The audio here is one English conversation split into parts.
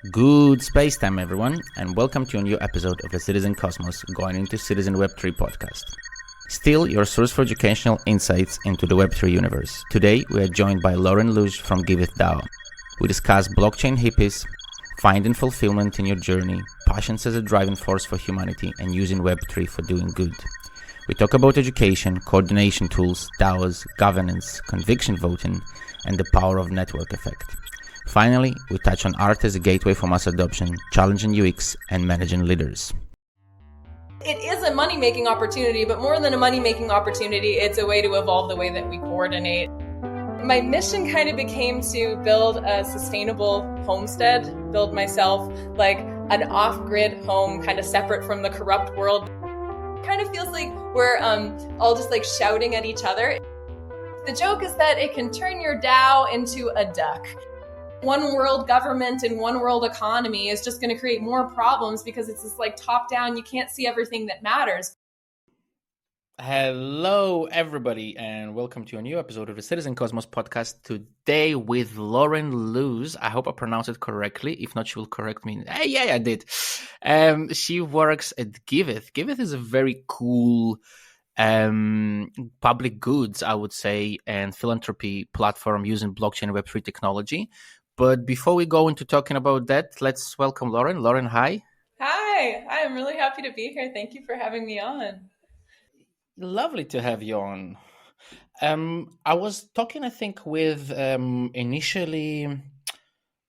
Good space time, everyone, and welcome to a new episode of the Citizen Cosmos going into Citizen Web3 podcast. Still your source for educational insights into the Web3 universe. Today, we are joined by Lauren Luz from Giveth DAO. We discuss blockchain hippies, finding fulfillment in your journey, passions as a driving force for humanity, and using Web3 for doing good. We talk about education, coordination tools, DAOs, governance, conviction voting, and the power of network effect. Finally, we touch on art as a gateway for mass adoption, challenging UX, and managing leaders. It is a money-making opportunity, but more than a money-making opportunity, it's a way to evolve the way that we coordinate. My mission kind of became to build a sustainable homestead, build myself like an off-grid home, kind of separate from the corrupt world. Kind of feels like we're all just like shouting at each other. The joke is that it can turn your DAO into a duck. One world government and one world economy is just going to create more problems because it's this like top down, you can't see everything that matters. Hello, everybody, and welcome to a new episode of the Citizen Cosmos podcast. Today with Lauren Luz. I hope I pronounced it correctly. If not, she will correct me. Hey, yeah, I did. She works at Giveth. Giveth is a very cool public goods, I would say, and philanthropy platform using blockchain Web3 technology. But before we go into talking about that, let's welcome Lauren. Lauren, hi. Hi, I'm really happy to be here. Thank you for having me on. Lovely to have you on. I was talking, I think, with initially,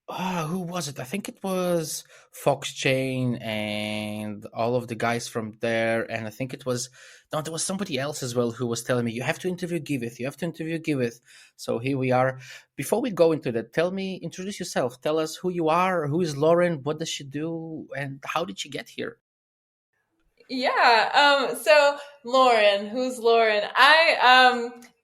who was it? I think it was Foxchain and all of the guys from there. And I think it was, no, there was somebody else as well who was telling me, you have to interview Giveth, you have to interview Giveth. So here we are. Before we go into that, introduce yourself. Tell us who you are, who is Lauren, what does she do, and how did she get here? Yeah. So Lauren, who's Lauren?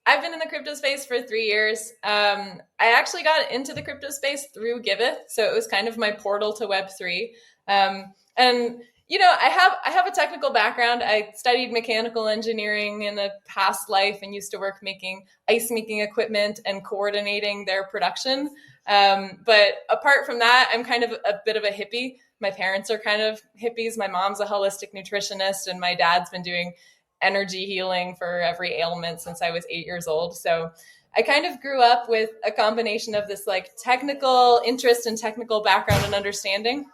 I've been in the crypto space for 3 years. I actually got into the crypto space through Giveth, so it was kind of my portal to Web3. And you know, I have a technical background. I studied mechanical engineering in a past life and used to work making ice making equipment and coordinating their production. But apart from that, I'm kind of a bit of a hippie. My parents are kind of hippies. My mom's a holistic nutritionist, and my dad's been doing energy healing for every ailment since I was 8 years old. So I kind of grew up with a combination of this like technical interest and technical background and understanding,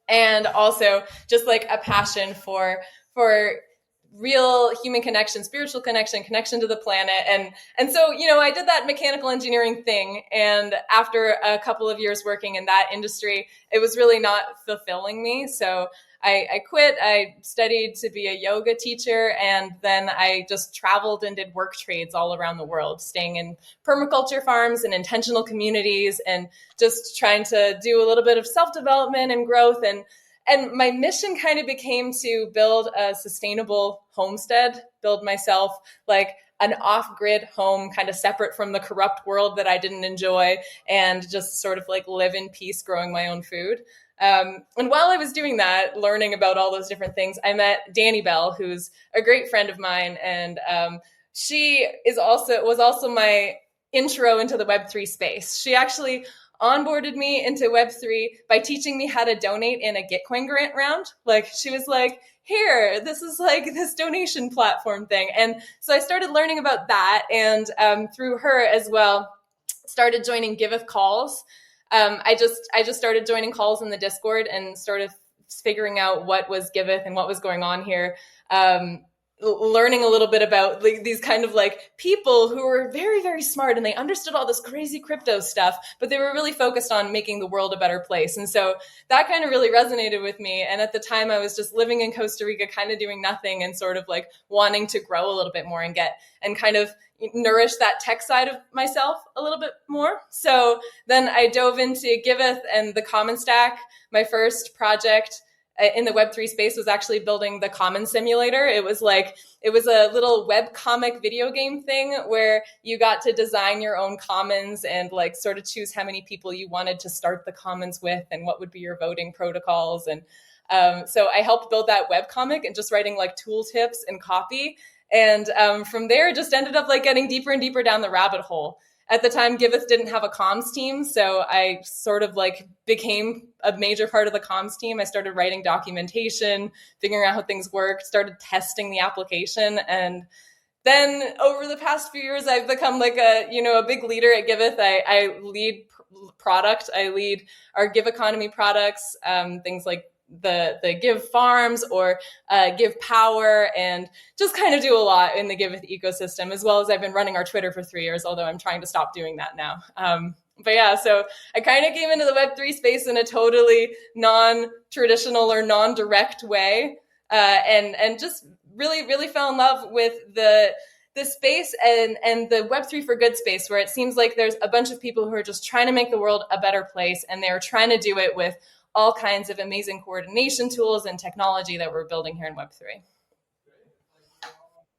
and also just like a passion for real human connection, spiritual connection to the planet. And so, you know, I did that mechanical engineering thing. And after a couple of years working in that industry, it was really not fulfilling me. So I quit. I studied to be a yoga teacher, and then I just traveled and did work trades all around the world, staying in permaculture farms and intentional communities, and just trying to do a little bit of self-development and growth. And my mission kind of became to build a sustainable homestead, build myself like an off-grid home, kind of separate from the corrupt world that I didn't enjoy, and just sort of like live in peace growing my own food. And while I was doing that, learning about all those different things, I met Danny Bell, who's a great friend of mine. And she was also my intro into the Web3 space. She actually onboarded me into Web3 by teaching me how to donate in a Gitcoin grant round. Like, she was like, here, this is like this donation platform thing. And so I started learning about that, and through her as well, started joining Giveth calls. I just started joining calls in the Discord and started figuring out what was Giveth and what was going on here. Learning a little bit about these kind of like people who were very, very smart, and they understood all this crazy crypto stuff, but they were really focused on making the world a better place. And so that kind of really resonated with me. And at the time I was just living in Costa Rica, kind of doing nothing, and sort of like wanting to grow a little bit more and kind of nourish that tech side of myself a little bit more. So then I dove into Giveth and the Common Stack. My first project in the Web3 space was actually building the Common Simulator. It was a little web comic video game thing where you got to design your own commons and like sort of choose how many people you wanted to start the commons with and what would be your voting protocols. And so I helped build that web comic and just writing like tooltips and copy. And from there, just ended up like getting deeper and deeper down the rabbit hole. at the time, Giveth didn't have a comms team, so I sort of like became a major part of the comms team. I started writing documentation, figuring out how things worked, started testing the application, and then over the past few years, I've become like a big leader at Giveth. I lead product. I lead our Give economy products, things like the Give Farms or Give Power, and just kind of do a lot in the Giveth ecosystem, as well as I've been running our Twitter for 3 years, although I'm trying to stop doing that now. But yeah, so I kind of came into the Web3 space in a totally non-traditional or non-direct way, and just really fell in love with the space and the Web3 for good space, where it seems like there's a bunch of people who are just trying to make the world a better place, and they're trying to do it with all kinds of amazing coordination tools and technology that we're building here in Web3.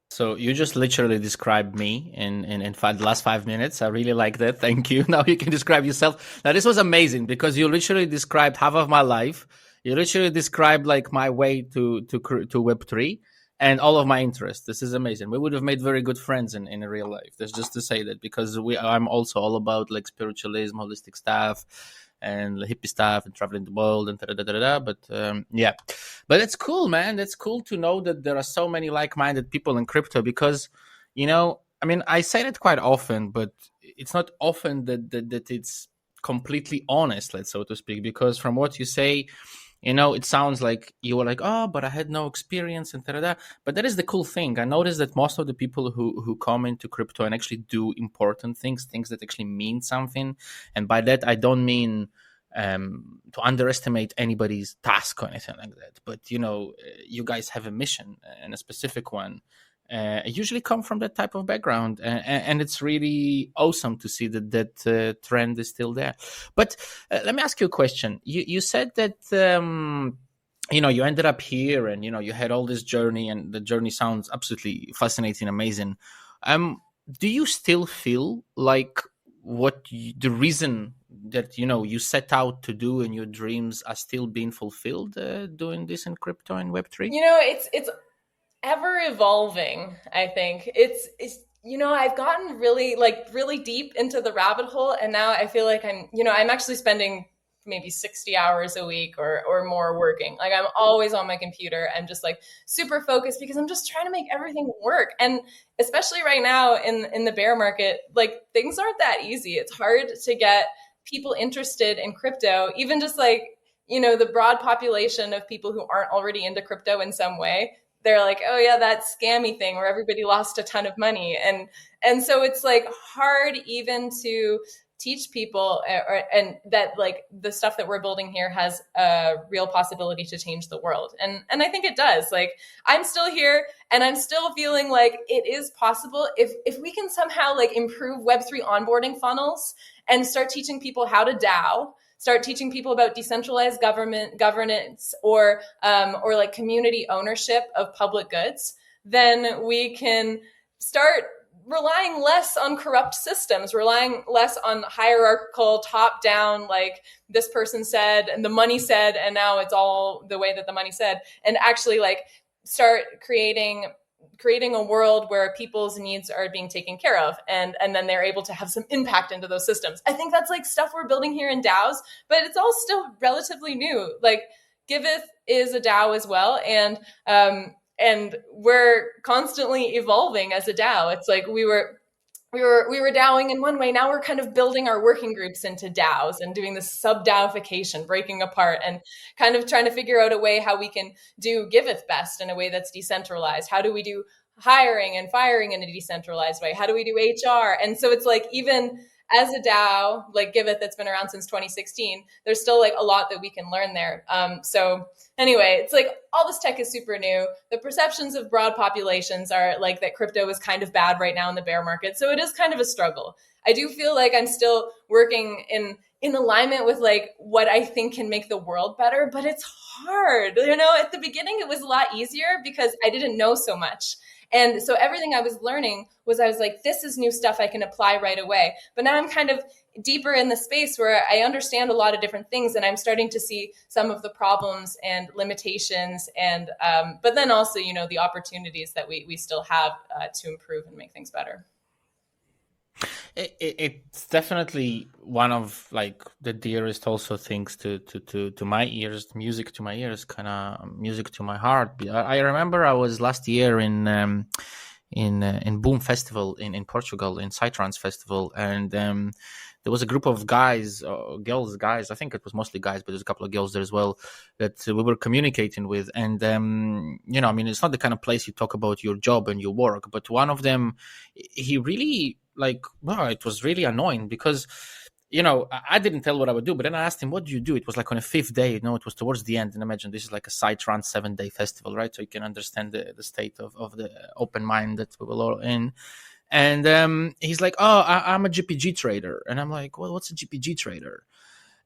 So you just literally described me in the last 5 minutes. I really like that. Thank you. Now you can describe yourself. Now this was amazing because you literally described half of my life. You literally described like my way to Web3 and all of my interests. This is amazing. We would have made very good friends in real life. That's just to say that, because I'm also all about like spiritualism, holistic stuff, and hippie stuff, and traveling the world, and da-da-da-da-da. But yeah, but it's cool, man. It's cool to know that there are so many like-minded people in crypto, because, I mean, I say that quite often, but it's not often that it's completely honest, let's so to speak, because from what you say, it sounds like you were like, oh, but I had no experience and da-da-da. But that is the cool thing. I noticed that most of the people who come into crypto and actually do important things that actually mean something. And by that, I don't mean to underestimate anybody's task or anything like that. But, you guys have a mission, and a specific one. Usually come from that type of background, and it's really awesome to see that trend is still there. But let me ask you a question. You said that you ended up here, and you had all this journey, and the journey sounds absolutely fascinating, amazing. Do you still feel like the reason that you set out to do and your dreams are still being fulfilled doing this in crypto and Web3? It's ever evolving. I think it's I've gotten really deep into the rabbit hole, and now I feel like I'm actually spending maybe 60 hours a week or more working. Like, I'm always on my computer. I'm just like super focused because I'm just trying to make everything work. And especially right now in the bear market, like, things aren't that easy. It's hard to get people interested in crypto, even just like, the broad population of people who aren't already into crypto in some way. They're like, oh yeah, that scammy thing where everybody lost a ton of money. And so it's like hard even to teach people and that like the stuff that we're building here has a real possibility to change the world. And I think it does. Like, I'm still here and I'm still feeling like it is possible if we can somehow like improve Web3 onboarding funnels and start teaching people how to DAO, start teaching people about decentralized governance or like community ownership of public goods, then we can start relying less on corrupt systems, relying less on hierarchical top-down, like this person said and the money said, and now it's all the way that the money said, and actually like start creating a world where people's needs are being taken care of, and then they're able to have some impact into those systems. I think that's like stuff we're building here in DAOs, but it's all still relatively new. Like, Giveth is a DAO as well, and we're constantly evolving as a DAO. It's like we were DAOing in one way. Now we're kind of building our working groups into DAOs and doing this sub-DAOification, breaking apart and kind of trying to figure out a way how we can do Giveth best in a way that's decentralized. How do we do hiring and firing in a decentralized way? How do we do HR? And so it's like, even as a DAO, like Giveth, that's been around since 2016, there's still like a lot that we can learn there. So anyway, it's like all this tech is super new. The perceptions of broad populations are like that crypto is kind of bad right now in the bear market. So it is kind of a struggle. I do feel like I'm still working in alignment with like what I think can make the world better, but it's hard. At the beginning, it was a lot easier because I didn't know so much. And so everything I was learning was, I was like, this is new stuff I can apply right away. But now I'm kind of deeper in the space where I understand a lot of different things, and I'm starting to see some of the problems and limitations, and but then also, the opportunities that we still have to improve and make things better. It's definitely one of like the dearest also things to my ears, music to my ears, kind of music to my heart. I remember I was last year in Boom Festival in Portugal, in Psytrance Festival, and there was a group of guys, girls, guys. I think it was mostly guys, but there's a couple of girls there as well that we were communicating with. And I mean, it's not the kind of place you talk about your job and your work, but one of them, he really like, well, it was really annoying because I didn't tell what I would do, but then I asked him, what do you do? It was like on a fifth day, it was towards the end. And imagine this is like a Psytrance 7-day festival, right? So you can understand the state of the open mind that we were all in. And he's like, oh, I'm a GPG trader. And I'm like, well, what's a GPG trader?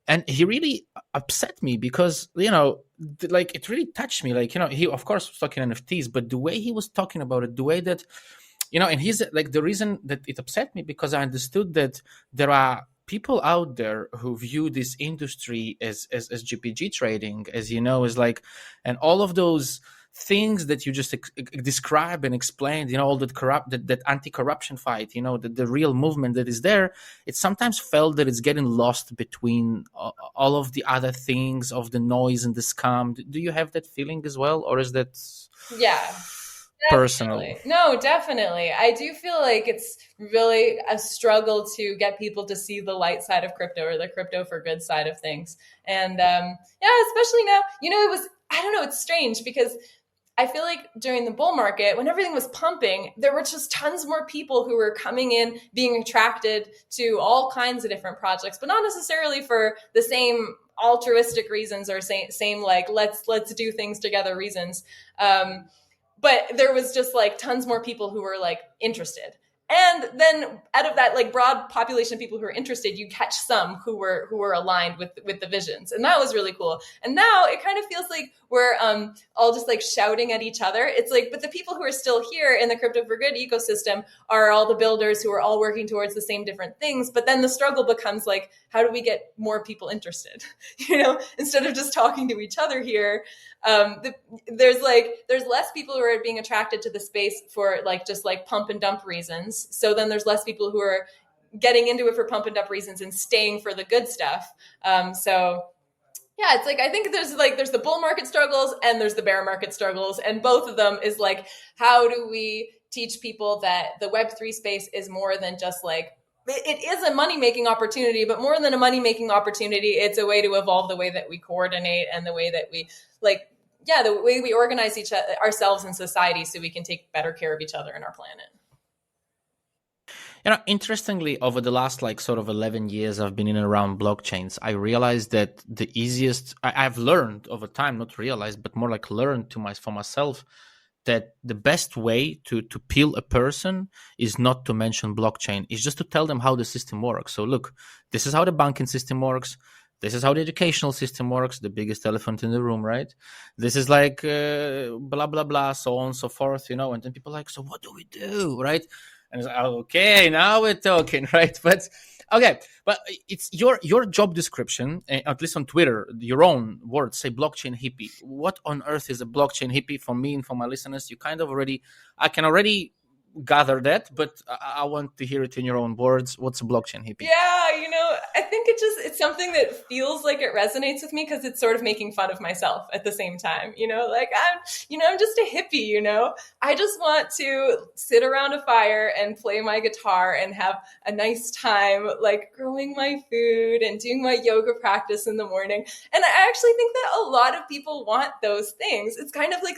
And he really upset me because, like it really touched me. Like, he, of course, was talking NFTs, but the way he was talking about it, the way that, and he's like, the reason that it upset me because I understood that there are people out there who view this industry as GPG trading, as is like, and all of those things that you just describe and explained, all that anti-corruption fight, the real movement that is there, it sometimes felt that it's getting lost between all of the other things of the noise and the scam. Do you have that feeling as well, or is that personal? Definitely. No, definitely. I do feel like it's really a struggle to get people to see the light side of crypto or the crypto for good side of things. And especially now, I don't know, it's strange because I feel like during the bull market, when everything was pumping, there were just tons more people who were coming in, being attracted to all kinds of different projects, but not necessarily for the same altruistic reasons or same like let's do things together reasons. But there was just like tons more people who were like interested. And then out of that like broad population of people who are interested, you catch some who were aligned with the visions. And that was really cool. And now it kind of feels like we're all just like shouting at each other. It's like, but the people who are still here in the crypto for good ecosystem are all the builders who are all working towards the same different things. But then the struggle becomes like, how do we get more people interested? Instead of just talking to each other here, there's less people who are being attracted to the space for like just like pump and dump reasons. So then there's less people who are getting into it for pump and dump reasons and staying for the good stuff. So yeah, it's like I think there's the bull market struggles and there's the bear market struggles, and both of them is like, how do we teach people that the Web3 space is more than just like, it is a money-making opportunity, but more than a money-making opportunity, it's a way to evolve the way that we coordinate and the way that we the way we organize ourselves in society so we can take better care of each other and our planet. Interestingly, over the last like sort of 11 years I've been in and around blockchains, I realized that the easiest I've learned over time, not realized, but more like learned for myself, that the best way to peel a person is not to mention blockchain, is just to tell them how the system works. So look, this is how the banking system works. This is how the educational system works, the biggest elephant in the room, right? This is like blah, blah, blah, so on and so forth, and then people are like, so what do we do, right? And it's like, okay, now we're talking, right? But it's your job description, at least on Twitter, your own words say blockchain hippie. What on earth is a blockchain hippie? For me and for my listeners, I can already gather that, but I want to hear it in your own words. What's a blockchain hippie? Yeah, I think it's something that feels like it resonates with me because it's sort of making fun of myself at the same time. Like I'm just a hippie. I just want to sit around a fire and play my guitar and have a nice time, like growing my food and doing my yoga practice in the morning. And I actually think that a lot of people want those things. It's kind of like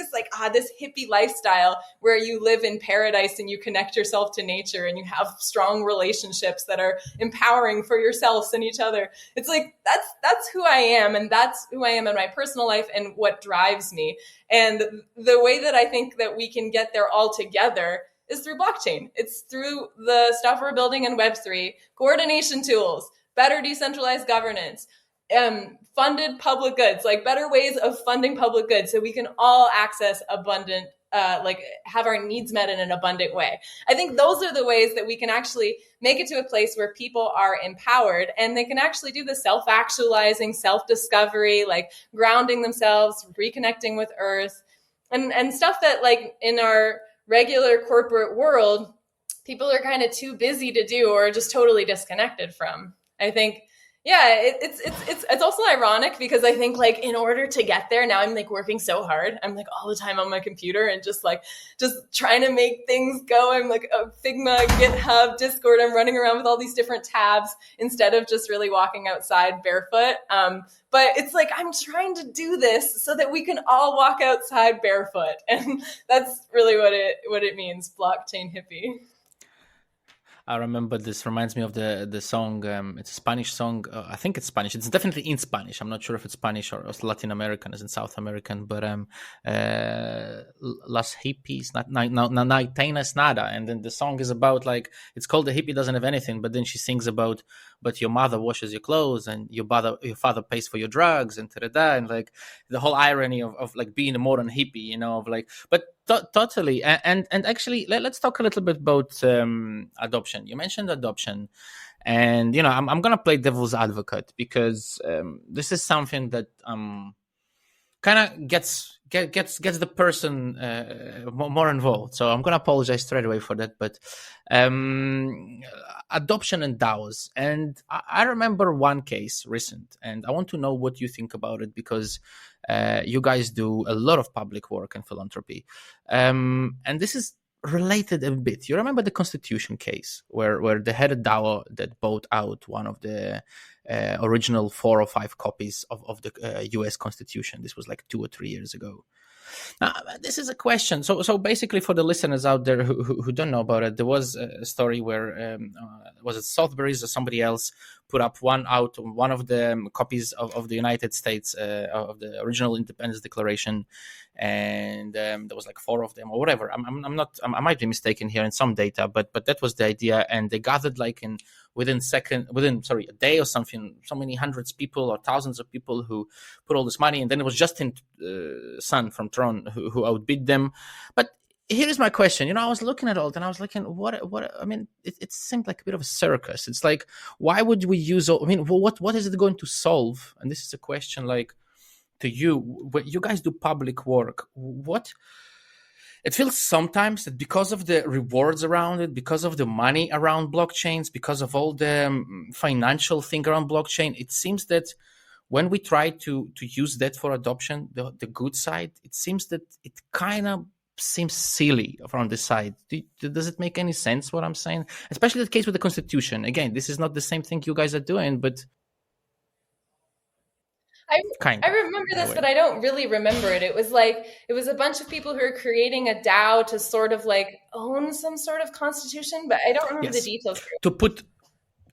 this hippie lifestyle where you live in paradise and you connect yourself to nature and you have strong relationships that are empowering for yourselves and each other. It's like that's who I am, and that's who I am in my personal life and what drives me. And the way that I think that we can get there all together is through blockchain. It's through the stuff we're building in Web3, coordination tools, better decentralized governance, funded public goods, like better ways of funding public goods so we can all access abundant, have our needs met in an abundant way. I think those are the ways that we can actually make it to a place where people are empowered and they can actually do the self-actualizing, self-discovery, like grounding themselves, reconnecting with Earth, and stuff that like in our regular corporate world, people are kind of too busy to do or just totally disconnected from. I think, yeah, it's also ironic because I think like in order to get there, now I'm like working so hard. I'm like all the time on my computer and just trying to make things go. I'm like a Figma, GitHub, Discord. I'm running around with all these different tabs instead of just really walking outside barefoot. But it's like I'm trying to do this so that we can all walk outside barefoot, and that's really what it means. Blockchain hippie. I remember this reminds me of the song. It's a Spanish song. I think it's Spanish. It's definitely in Spanish. I'm not sure if it's Spanish or Latin American, as in South American. But Las Hippies, no tienes nada. And then the song is about like it's called The Hippie Doesn't Have Anything. But then she sings about, but your mother washes your clothes and your father pays for your drugs and da-da-da. And like the whole irony of like being a modern hippie, you know, of like, but totally. And actually, let's talk a little bit about adoption. You mentioned adoption, and you know, I'm gonna play devil's advocate because this is something that kind of gets the person more involved. So I'm gonna apologize straight away for that. But adoption and DAOs, and I remember one case recent, and I want to know what you think about it because you guys do a lot of public work and philanthropy, and this is related a bit. You remember the Constitution case where they had a DAO that bought out one of the original 4 or 5 copies of the US Constitution. This was like 2 or 3 years ago. Now, this is a question. So basically, for the listeners out there who don't know about it, there was a story where was it Southbury's or somebody else put up one of the copies of the United States of the original Independence Declaration, and there was like 4 of them or whatever. I might be mistaken here in some data, but that was the idea, and they gathered like within a day or something, so many hundreds of people or thousands of people who put all this money, and then it was Justin Sun from Tron who outbid them. But here is my question. You know, I was looking at all that and I was looking, what I mean, it seemed like a bit of a circus. It's like, why would we use what is it going to solve? And this is a question like to you, when you guys do public work, what it feels sometimes that because of the rewards around it, because of the money around blockchains, because of all the financial thing around blockchain, it seems that when we try to use that for adoption, the good side, it seems that it kind of seems silly from this side. Does it make any sense what I'm saying? Especially the case with the Constitution. Again, this is not the same thing you guys are doing, but I remember this, but I don't really remember it. It was a bunch of people who are creating a DAO to sort of like own some sort of constitution, but I don't remember the details.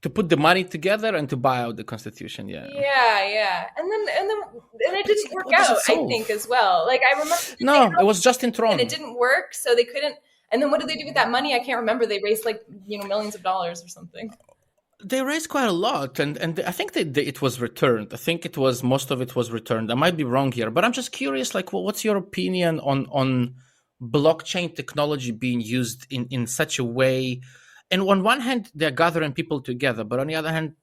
To put the money together and to buy out the Constitution, yeah. Yeah. And it didn't work out, I think, as well. Like I remember it was just in Tron. And it didn't work, so they couldn't. And then what did they do with that money? I can't remember. They raised like, millions of dollars or something. They raised quite a lot, and I think it was returned. I think most of it was returned. I might be wrong here, but I'm just curious, like, what's your opinion on blockchain technology being used in such a way? And on one hand, they're gathering people together, but on the other hand,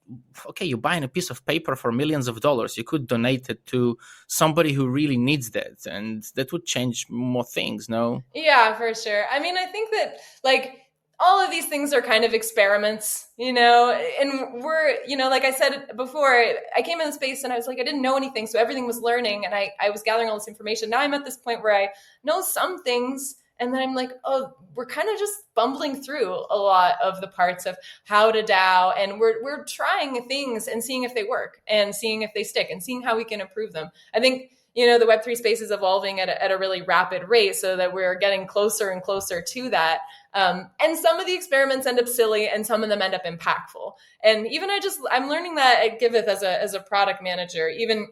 okay, you're buying a piece of paper for millions of dollars. You could donate it to somebody who really needs that, and that would change more things, no? Yeah, for sure. I mean, I think that, like, all of these things are kind of experiments, and we're, like I said before, I came in the space and I was like, I didn't know anything. So everything was learning and I was gathering all this information. Now I'm at this point where I know some things and then I'm like, oh, we're kind of just bumbling through a lot of the parts of how to DAO. And we're trying things and seeing if they work and seeing if they stick and seeing how we can improve them. I think, the Web3 space is evolving at a really rapid rate so that we're getting closer and closer to that. And some of the experiments end up silly and some of them end up impactful. And even I'm learning that at Giveth as a product manager. Even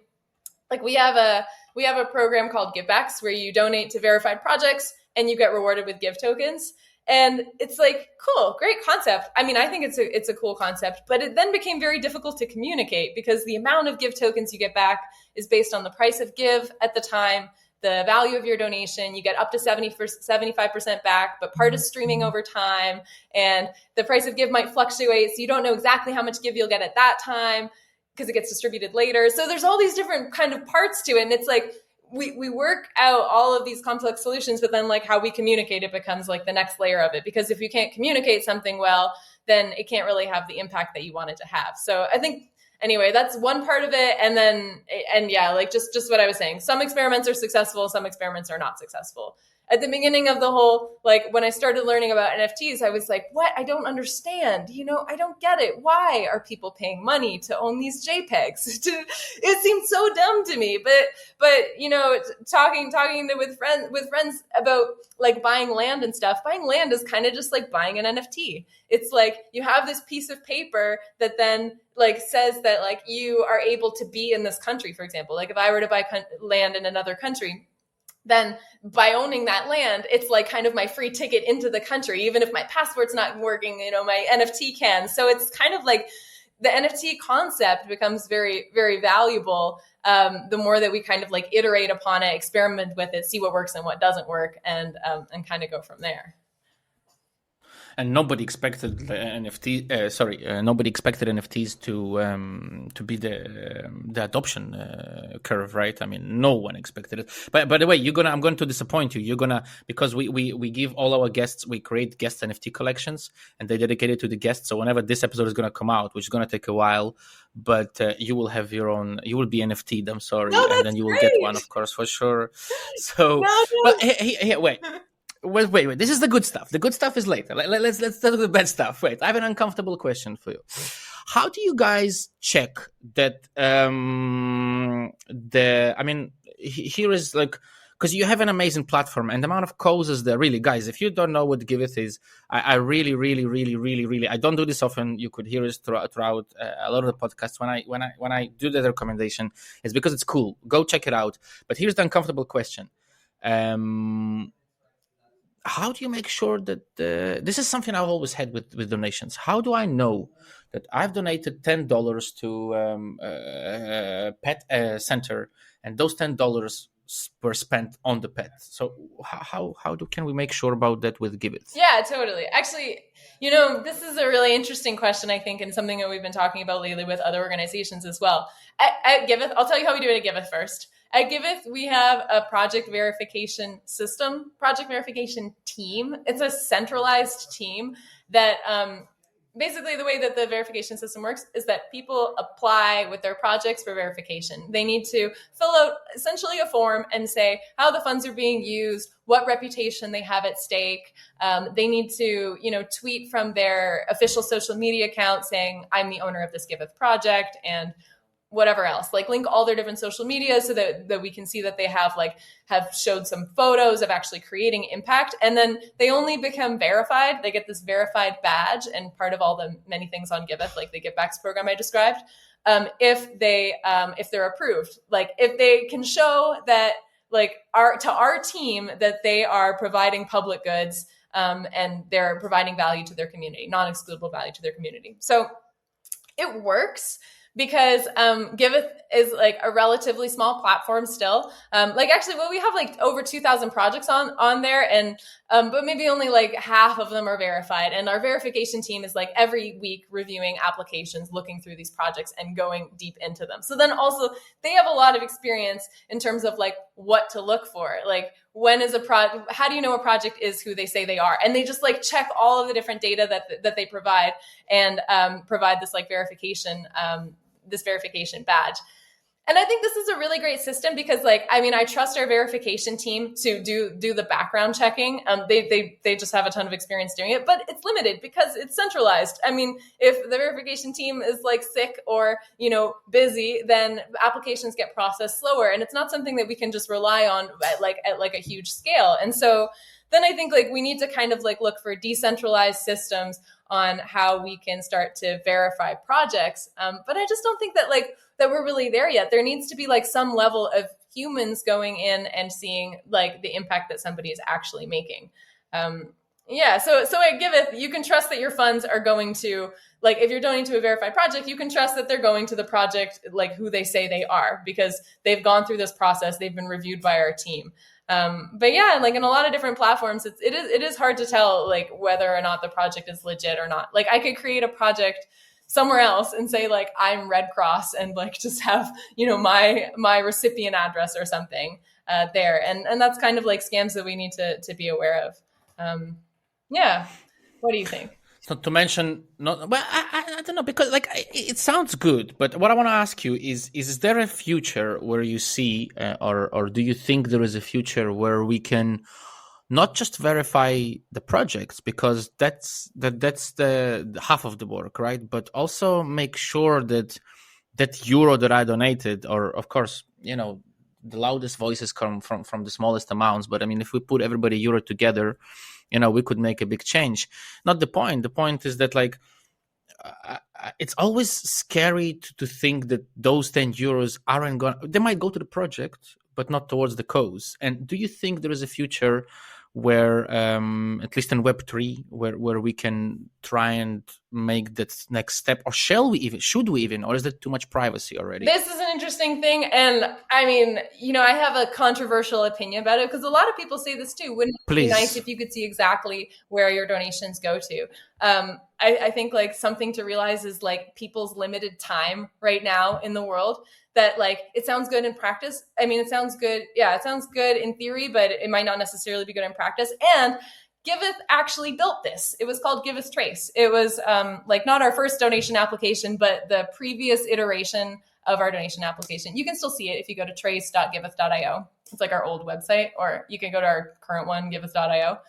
like we have a program called Givebacks where you donate to verified projects and you get rewarded with Give tokens. And it's like, cool, great concept. I mean, I think it's a cool concept, but it then became very difficult to communicate because the amount of Give tokens you get back is based on the price of Give at the time, the value of your donation. You get up to 75% back, but part is streaming over time. And the price of Give might fluctuate. So you don't know exactly how much Give you'll get at that time because it gets distributed later. So there's all these different kind of parts to it. And it's like, we work out all of these complex solutions, but then like how we communicate it becomes like the next layer of it. Because if you can't communicate something well, then it can't really have the impact that you want it to have. So I think, anyway, that's one part of it. And yeah, like just what I was saying, some experiments are successful, some experiments are not successful. At the beginning of the whole, like when I started learning about NFTs, I was like, what? I don't understand. I don't get it. Why are people paying money to own these JPEGs? It seemed so dumb to me. But talking with friends about like buying land and stuff, buying land is kind of just like buying an NFT. It's like you have this piece of paper that then like says that like you are able to be in this country, for example. Like if I were to buy land in another country, then by owning that land, it's like kind of my free ticket into the country. Even if my passport's not working, my NFT can. So it's kind of like the NFT concept becomes very, very valuable the more that we kind of like iterate upon it, experiment with it, see what works and what doesn't work, and kind of go from there. And nobody expected nobody expected NFTs to be the adoption curve, right? I mean, no one expected it. But by the way, I'm going to disappoint you. Because we give all our guests, we create guest NFT collections, and they dedicate it to the guests. So whenever this episode is going to come out, which is going to take a while, but you will have your own. You will be NFT'd. I'm sorry, no, and then you will get one, of course, for sure. So, no. But hey, wait. Wait. This is the good stuff. The good stuff is later. Let's start with the bad stuff. Wait, I have an uncomfortable question for you. How do you guys check that? Here is like, because you have an amazing platform and the amount of causes there. Really, guys, if you don't know what Giveth is, I really, really, really, really, really, I don't do this often. You could hear us throughout a lot of the podcasts. When I do the recommendation, it's because it's cool. Go check it out. But here's the uncomfortable question. How do you make sure that this is something I've always had with donations? How do I know that I've donated $10 to pet center, and those $10 were spent on the pet? So can we make sure about that with Giveth? Yeah, totally. Actually, this is a really interesting question, I think, and something that we've been talking about lately with other organizations as well. At Giveth, I'll tell you how we do it at Giveth first. At Giveth, we have a project verification team. It's a centralized team that basically the way that the verification system works is that people apply with their projects for verification. They need to fill out essentially a form and say how the funds are being used, what reputation they have at stake. They need to, tweet from their official social media account saying, I'm the owner of this Giveth project, and whatever else, like link all their different social media so that we can see that they have showed some photos of actually creating impact. And then they only become verified. They get this verified badge and part of all the many things on Giveth, like the givebacks program I described, if they're approved. Like if they can show that to our team that they are providing public goods and they're providing value to their community, non-excludable value to their community. So it works. Because Giveth is like a relatively small platform still. We have over 2,000 projects on there, and but maybe only like half of them are verified. And our verification team is like every week reviewing applications, looking through these projects and going deep into them. So then also they have a lot of experience in terms of like what to look for. Like when is a project, how do you know a project is who they say they are? And they just like check all of the different data that they provide and provide this like verification badge. And I think this is a really great system because I trust our verification team to do the background checking. They just have a ton of experience doing it, but it's limited because it's centralized. I mean, if the verification team is sick or, busy, then applications get processed slower, and it's not something that we can just rely on at a huge scale. And so then I think we need to kind of look for decentralized systems on how we can start to verify projects. But I just don't think that that we're really there yet. There needs to be some level of humans going in and seeing the impact that somebody is actually making. So at Giveth, you can trust that your funds are going to, if you're donating to a verified project, you can trust that they're going to the project who they say they are, because they've gone through this process, they've been reviewed by our team. But yeah, in a lot of different platforms, it is hard to tell whether or not the project is legit or not. I could create a project somewhere else and say I'm Red Cross and just have my recipient address or something. there. And that's kind of like scams that we need to be aware of. Yeah. What do you think? Not to mention, not well, I don't know, because like it sounds good, but what I want to ask you is there a future where you see, or do you think there is a future where we can not just verify the projects, because that's the half of the work, right? But also make sure that that euro that I donated, or of course, the loudest voices come from the smallest amounts. But I mean, if we put everybody euro together, we could make a big change. Not the point. The point is that like it's always scary to think that those 10 euros aren't going. They might go to the project, but not towards the cause. And do you think there is a future where, at least in Web3, where we can try and make that next step, or should we even, or is that too much privacy already? This is an interesting thing. And I mean, I have a controversial opinion about it, because a lot of people say this too. Wouldn't it be nice if you could see exactly where your donations go to? I think like something to realize is like people's limited time right now in the world, that like it sounds good in practice. I mean, it sounds good. Yeah, it sounds good in theory, but it might not necessarily be good in practice. And Giveth actually built this. It was called Giveth Trace. It was like not our first donation application, but the previous iteration of our donation application. You can still see it if you go to trace.giveth.io. It's like our old website, or you can go to our current one, giveth.io.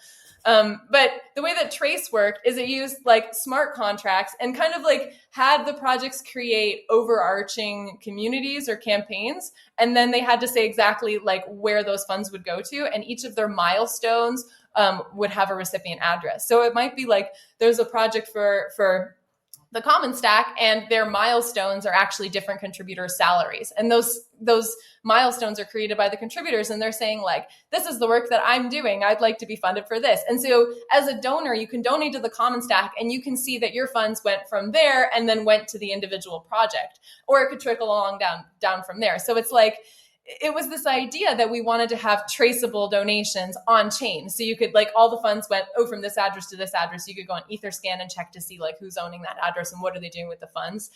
But the way that Trace worked is it used like smart contracts and kind of like had the projects create overarching communities or campaigns. And then they had to say exactly like where those funds would go to. And each of their milestones would have a recipient address. So it might be like there's a project for the common stack, and their milestones are actually different contributors' salaries. And those milestones are created by the contributors, and they're saying like, this is the work that I'm doing. I'd like to be funded for this. And so as a donor, you can donate to the common stack, and you can see that your funds went from there and then went to the individual project, or it could trickle along down from there. So it's like, it was this idea that we wanted to have traceable donations on chain. So you could like, all the funds went, from this address to this address. You could go on Etherscan and check to see like who's owning that address and what are they doing with the funds.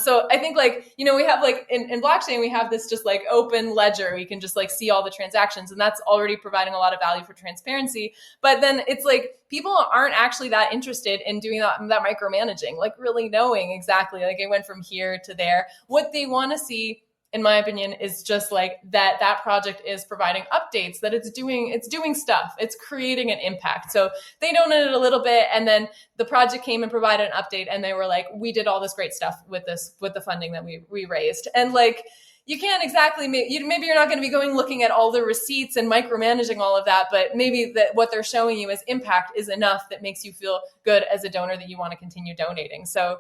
So I think like, we have like in blockchain, we have this just like open ledger. We can just like see all the transactions, and that's already providing a lot of value for transparency. But then it's like, people aren't actually that interested in doing that micromanaging, like really knowing exactly like it went from here to there. What they want to see, in my opinion, is just like that project is providing updates, that it's doing stuff, it's creating an impact. So they donated a little bit, and then the project came and provided an update, and they were like, we did all this great stuff with the funding that we raised. And like, you can't exactly, maybe you're not going to be going looking at all the receipts and micromanaging all of that, but maybe that what they're showing you as impact is enough that makes you feel good as a donor that you want to continue donating. So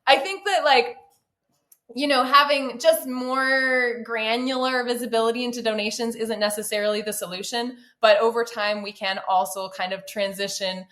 I think that like, having just more granular visibility into donations isn't necessarily the solution, but over time we can also kind of transition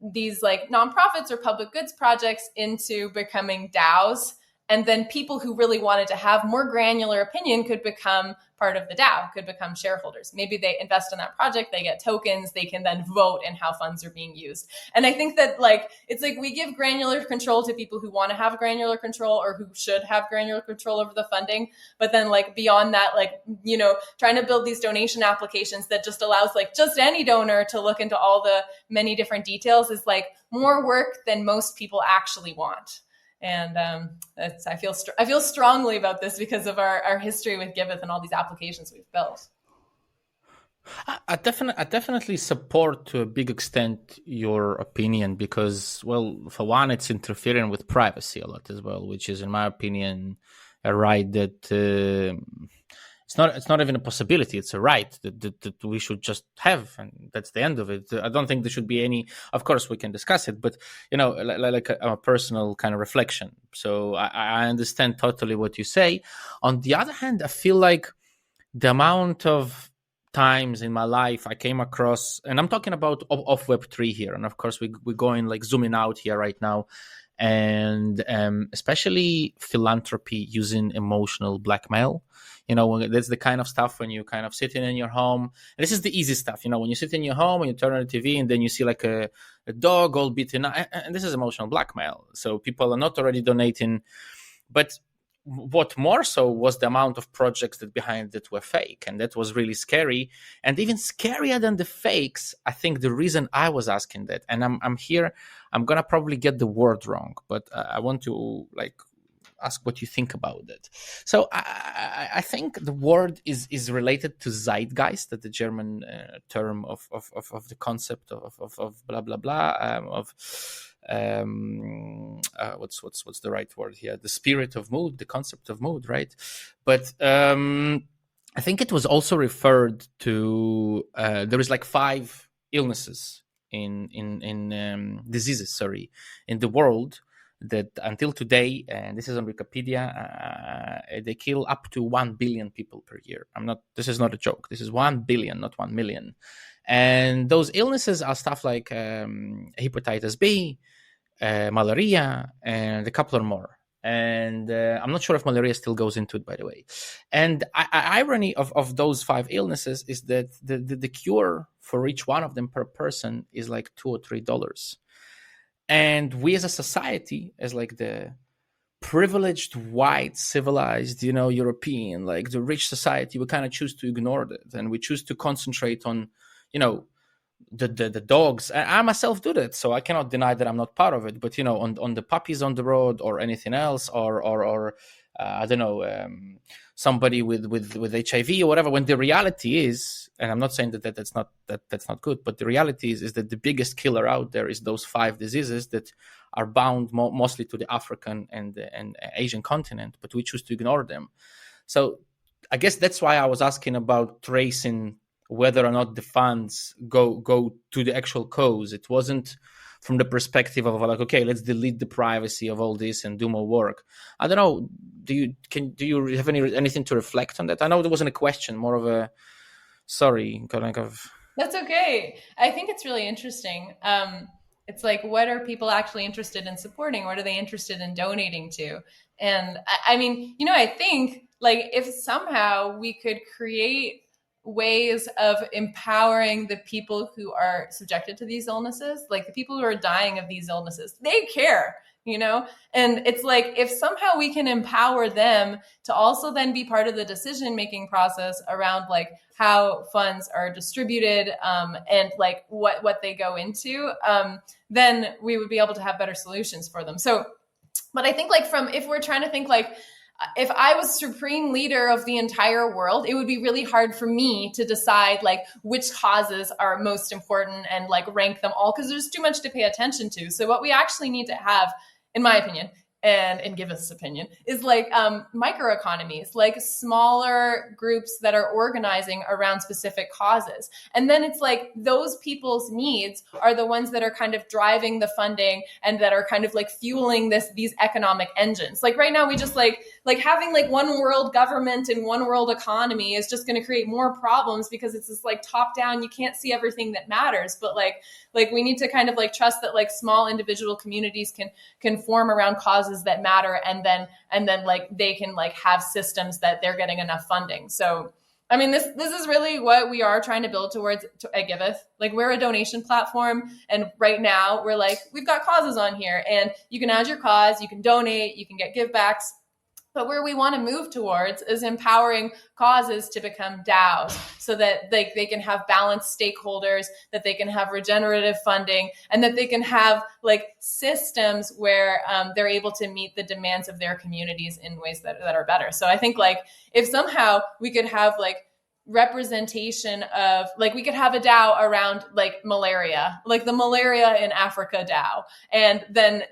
these like nonprofits or public goods projects into becoming DAOs. And then people who really wanted to have more granular opinion could become part of the DAO, could become shareholders. Maybe they invest in that project, they get tokens, they can then vote in how funds are being used. And I think that like, it's like we give granular control to people who want to have granular control, or who should have granular control over the funding. But then like beyond that, like, trying to build these donation applications that just allows like just any donor to look into all the many different details is like more work than most people actually want. And I feel strongly about this because of our history with Giveth and all these applications we've built. I definitely support to a big extent your opinion, because, well, for one, it's interfering with privacy a lot as well, which is, in my opinion, a right that it's not even a possibility. It's a right that we should just have, and that's the end of it. I don't think there should be any. Of course, we can discuss it, but like a personal kind of reflection. So I understand totally what you say. On the other hand, I feel like the amount of times in my life I came across, and I'm talking about off Web3 here, and of course we're going like zooming out here right now, and especially philanthropy using emotional blackmail. That's the kind of stuff when you kind of sitting in your home. And this is the easy stuff, when you sit in your home and you turn on the TV and then you see like a dog all beaten up, and this is emotional blackmail. So people are not already donating, but what more so was the amount of projects that behind it were fake, and that was really scary. And even scarier than the fakes, I think the reason I was asking that, and I'm here, I'm gonna probably get the word wrong, but I want to ask what you think about it. So I think the word is related to Zeitgeist, that the German term of the concept of blah blah blah, what's the right word here? The spirit of mood, the concept of mood, right? But I think it was also referred to. There is 5 illnesses in diseases, sorry, in the world, that until today, and this is on Wikipedia, they kill up to 1 billion people per year. This is not a joke. This is 1 billion, not 1 million. And those illnesses are stuff like hepatitis B, malaria, and a couple or more. And I'm not sure if malaria still goes into it, by the way. And irony of those 5 illnesses is that the cure for each one of them per person is like $2 or $3. And we as a society, as the privileged, white, civilized, European, the rich society, we kind of choose to ignore that. And we choose to concentrate on, the dogs. I myself do that, so I cannot deny that I'm not part of it. But, on the puppies on the road or anything else, or I don't know, somebody with HIV or whatever, when the reality is, and I'm not saying that's not good, but the reality is that the biggest killer out there is those 5 diseases that are bound mostly to the African and Asian continent, but we choose to ignore them. So I guess that's why I was asking about tracing whether or not the funds go to the actual cause. It wasn't from the perspective of okay, let's delete the privacy of all this and do more work. I don't know. Do you have anything to reflect on that? I know there wasn't a question, more of a sorry, kind of. That's okay. I think it's really interesting. It's what are people actually interested in supporting? What are they interested in donating to? And I mean, I think if somehow we could create ways of empowering the people who are subjected to these illnesses, the people who are dying of these illnesses, they care, and it's if somehow we can empower them to also then be part of the decision-making process around how funds are distributed, and what they go into, then we would be able to have better solutions for them. So, but I think if we're trying to think if I was supreme leader of the entire world, it would be really hard for me to decide which causes are most important and rank them all, because there's too much to pay attention to. So what we actually need to have, in my opinion, and in Giveth's opinion, is microeconomies, smaller groups that are organizing around specific causes. And then it's those people's needs are the ones that are kind of driving the funding and that are kind of fueling these economic engines. Right now we just having one world government and one world economy is just going to create more problems, because it's this top down, you can't see everything that matters. But we need to kind of trust that small individual communities can form around causes that matter, and then they can have systems that they're getting enough funding. So I mean, this is really what we are trying to build towards at Giveth. We're a donation platform, and right now we're we've got causes on here, and you can add your cause, you can donate, you can get givebacks. But where we want to move towards is empowering causes to become DAOs, so that they can have balanced stakeholders, that they can have regenerative funding, and that they can have systems where they're able to meet the demands of their communities in ways that are better. So I think if somehow we could have representation of we could have a DAO around malaria, the malaria in Africa DAO, and then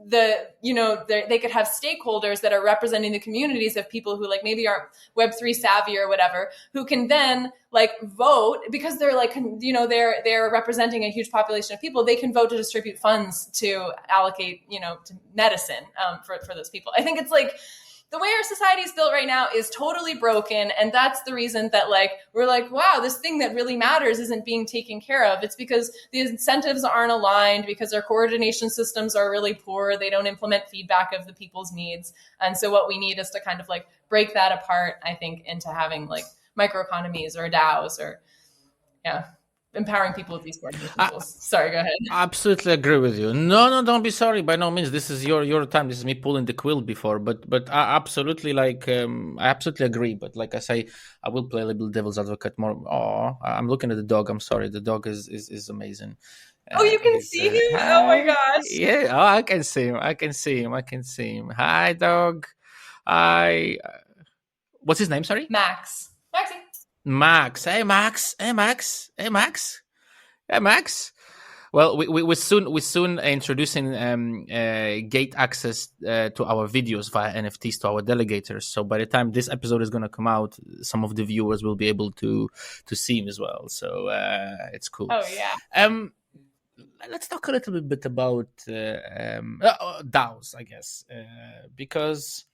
they could have stakeholders that are representing the communities of people who maybe aren't Web3 savvy or whatever, who can then vote, because they're they're representing a huge population of people. They can vote to distribute funds to allocate, to medicine for those people. I think it's the way our society is built right now is totally broken. And that's the reason that we're wow, this thing that really matters isn't being taken care of. It's because the incentives aren't aligned, because our coordination systems are really poor. They don't implement feedback of the people's needs. And so what we need is to kind of break that apart, I think, into having microeconomies or DAOs or, yeah. empowering people with these coordination tools. Sorry, go ahead. Absolutely agree with you. No, don't be sorry. By no means. This is your time. This is me pulling the quill before. But I absolutely I absolutely agree. But like I say, I will play a little devil's advocate more. Oh, I'm looking at the dog. I'm sorry. The dog is amazing. Oh, you can see him? Oh my gosh. Yeah. Oh, I can see him. I can see him. Hi, dog. Hi. What's his name? Sorry. Max. Maxie. Max. Hey, Max. Hey, Max. Hey, Max. Hey, Max. Well, we're soon introducing gate access to our videos via NFTs to our delegators. So by the time this episode is going to come out, some of the viewers will be able to see him as well. So it's cool. Oh yeah. Let's talk a little bit about DAOs, I guess, because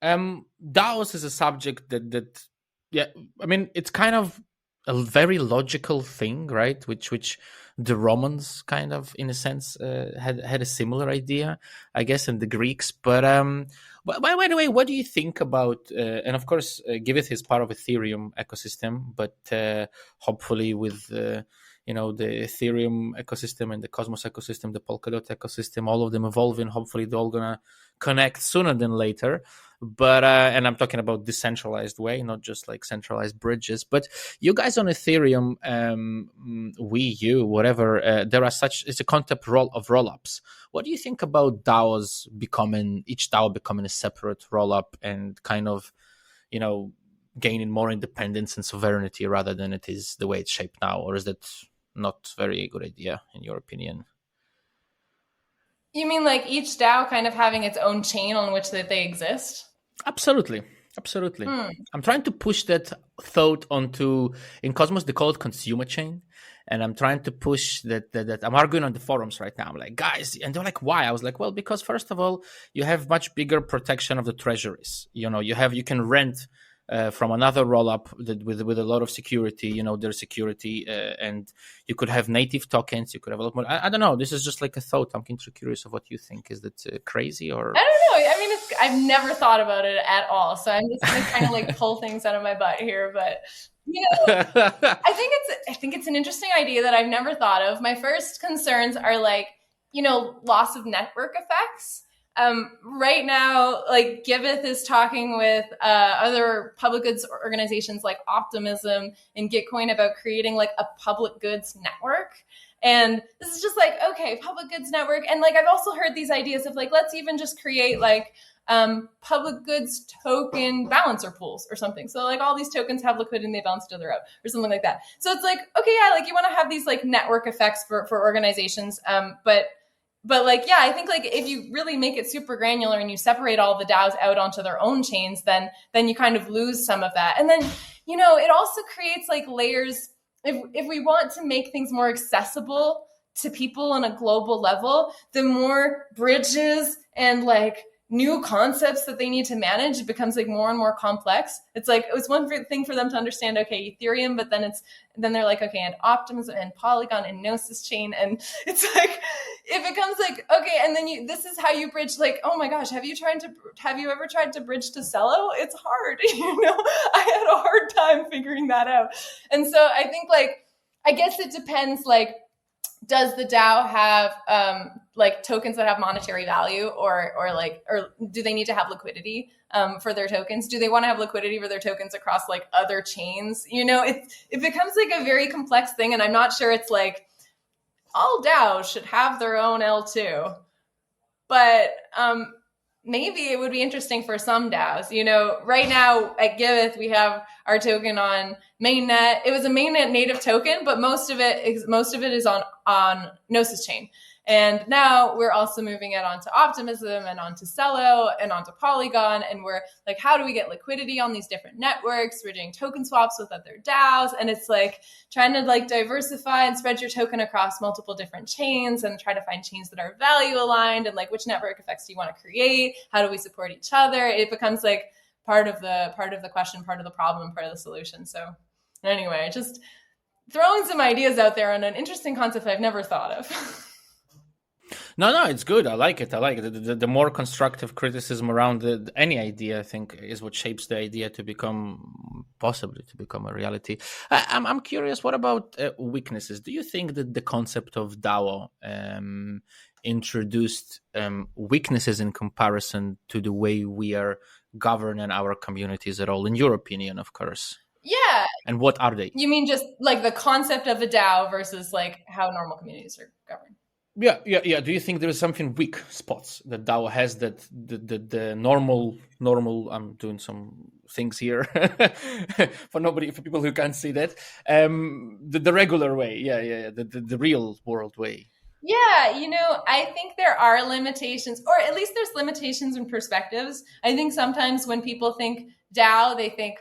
DAOs is a subject that yeah, I mean, it's kind of a very logical thing, right? Which the Romans kind of, in a sense, had a similar idea, I guess, and the Greeks. But by the way, what do you think about? And of course, Giveth is part of Ethereum ecosystem, but hopefully with the Ethereum ecosystem and the Cosmos ecosystem, the Polkadot ecosystem, all of them evolving. Hopefully, they're all gonna connect sooner than later. But and I'm talking about decentralized way, not just like centralized bridges. But you guys on Ethereum, whatever, there are it's a concept of rollups. What do you think about each DAO becoming a separate rollup and kind of, gaining more independence and sovereignty rather than it is the way it's shaped now? Or is that not very good idea in your opinion? You mean like each DAO kind of having its own chain on which that they exist? Absolutely. I'm trying to push that thought in Cosmos, they call it consumer chain. And I'm trying to push that I'm arguing on the forums right now. I'm like, guys, and they're like, why? I was like, well, because first of all, you have much bigger protection of the treasuries. You can rent from another rollup with a lot of security, their security, and you could have native tokens. You could have a lot more. I don't know. This is just like a thought. I'm curious of what you think. Is that crazy or? I don't know. I mean, I've never thought about it at all. So I'm just going to kind of like pull things out of my butt here. But I think it's an interesting idea that I've never thought of. My first concerns are like, loss of network effects. Right now, like Giveth is talking with other public goods organizations like Optimism and Gitcoin about creating like a public goods network. And this is just like, okay, public goods network. And like, I've also heard these ideas of like, let's even just create like public goods token balancer pools or something. So like all these tokens have liquidity and they balance each other out or something like that. So it's like, okay, yeah, like you want to have these like network effects for organizations. But like, yeah, I think like if you really make it super granular and you separate all the DAOs out onto their own chains, then you kind of lose some of that. And then, it also creates like layers. If we want to make things more accessible to people on a global level, the more bridges and like new concepts that they need to manage, it becomes like more and more complex. It's like, it was one thing for them to understand, okay, Ethereum, but then they're like, okay, and Optimism and Polygon and Gnosis chain. And it's like, it becomes like, okay, and then this is how you bridge, like, oh my gosh, have you ever tried to bridge to Cello? It's hard. I had a hard time figuring that out. And so I think like, I guess it depends, like, does the DAO have like tokens that have monetary value or do they need to have liquidity for their tokens? Do they want to have liquidity for their tokens across like other chains? It becomes like a very complex thing. And I'm not sure it's like all DAOs should have their own L2, but maybe it would be interesting for some DAOs. Right now at Giveth, we have our token on mainnet. It was a mainnet native token, but most of it is on Gnosis chain. And now we're also moving it onto Optimism and onto Cello and onto Polygon. And we're like, how do we get liquidity on these different networks? We're doing token swaps with other DAOs. And it's like trying to like diversify and spread your token across multiple different chains and try to find chains that are value aligned and like which network effects do you want to create? How do we support each other? It becomes like part of the question, part of the problem, part of the solution. So anyway, just throwing some ideas out there on an interesting concept I've never thought of. No, it's good. I like it. The more constructive criticism around any idea, I think, is what shapes the idea to become possibly to become a reality. I'm curious, what about weaknesses? Do you think that the concept of DAO introduced weaknesses in comparison to the way we are governing our communities at all, in your opinion, of course? Yeah. And what are they? You mean just like the concept of a DAO versus like how normal communities are governed? Yeah. Do you think there is something weak spots that DAO has that the normal? I'm doing some things here for people who can't see that. The regular way, the real world way. Yeah, I think there are limitations, or at least there's limitations in perspectives. I think sometimes when people think DAO, they think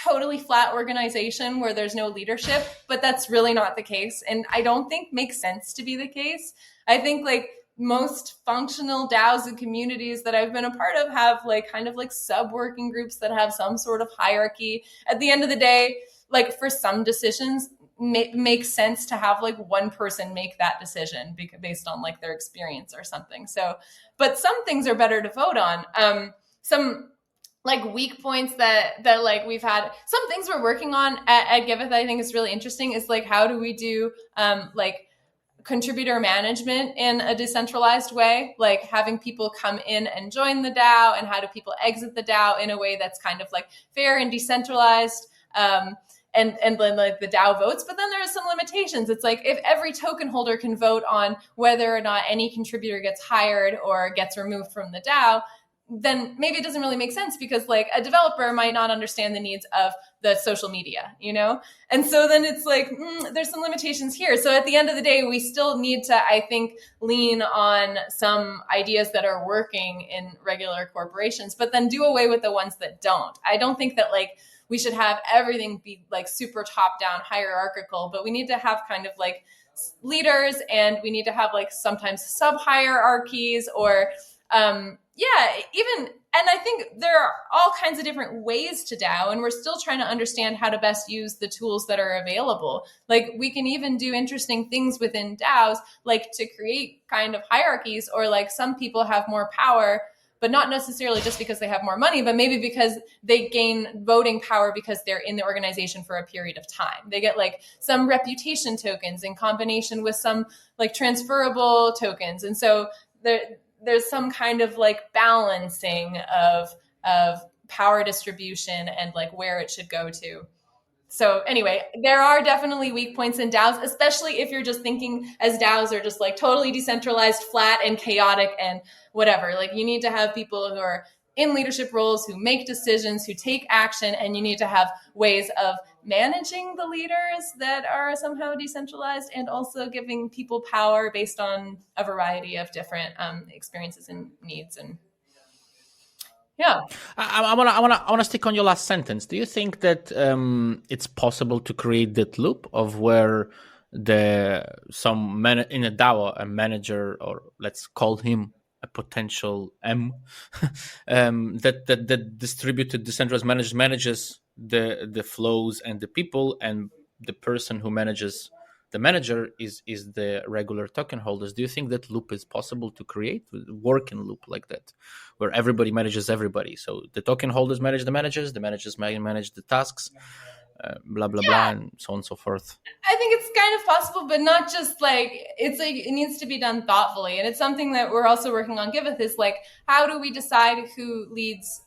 totally flat organization where there's no leadership, but that's really not the case. And I don't think makes sense to be the case. I think like most functional DAOs and communities that I've been a part of have like kind of like sub-working groups that have some sort of hierarchy. At the end of the day, like for some decisions, makes sense to have like one person make that decision based on like their experience or something. So, but some things are better to vote on. Some like weak points that like we've had, some things we're working on at Giveth, I think is really interesting, is like how do we do like contributor management in a decentralized way, like having people come in and join the DAO, and how do people exit the DAO in a way that's kind of like fair and decentralized. And then like the DAO votes, but then there are some limitations. It's like if every token holder can vote on whether or not any contributor gets hired or gets removed from the DAO, then maybe it doesn't really make sense, because like a developer might not understand the needs of the social media, And so then it's like, there's some limitations here. So at the end of the day, we still need to, I think, lean on some ideas that are working in regular corporations, but then do away with the ones that don't. I don't think that like we should have everything be like super top down hierarchical, but we need to have kind of like leaders, and we need to have like sometimes sub hierarchies or, and I think there are all kinds of different ways to DAO, and we're still trying to understand how to best use the tools that are available. Like we can even do interesting things within DAOs, like to create kind of hierarchies, or like some people have more power, but not necessarily just because they have more money, but maybe because they gain voting power because they're in the organization for a period of time. They get like some reputation tokens in combination with some like transferable tokens. And so there's some kind of like balancing of power distribution and like where it should go to. So anyway, there are definitely weak points in DAOs, especially if you're just thinking as DAOs are just like totally decentralized, flat and chaotic and whatever. Like you need to have people who are in leadership roles, who make decisions, who take action, and you need to have ways of managing the leaders that are somehow decentralized, and also giving people power based on a variety of different experiences and needs. And yeah, I wanna stick on your last sentence. Do you think that it's possible to create that loop of where in a DAO, a manager, or let's call him a potential M, that distributed decentralized manages the flows and the people, and the person who manages the manager is the regular token holders? Do you think that loop is possible to create, working loop like that, where everybody manages everybody? So the token holders manage the managers may manage the tasks, blah blah blah, and so on and so forth. I think it's kind of possible, but not just like, it's like it needs to be done thoughtfully. And it's something that we're also working on Giveth, is like, how do we decide who leads,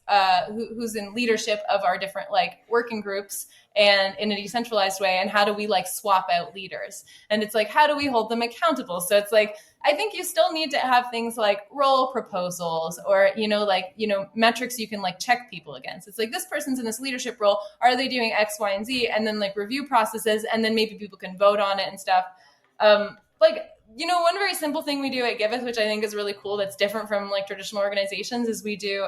who's in leadership of our different like working groups, and in a decentralized way, and how do we like swap out leaders? And it's like, how do we hold them accountable? So it's like, I think you still need to have things like role proposals, or, metrics you can like check people against. It's like, this person's in this leadership role. Are they doing X, Y, and Z? And then like review processes, and then maybe people can vote on it and stuff. One very simple thing we do at Giveth, which I think is really cool, that's different from like traditional organizations, is we do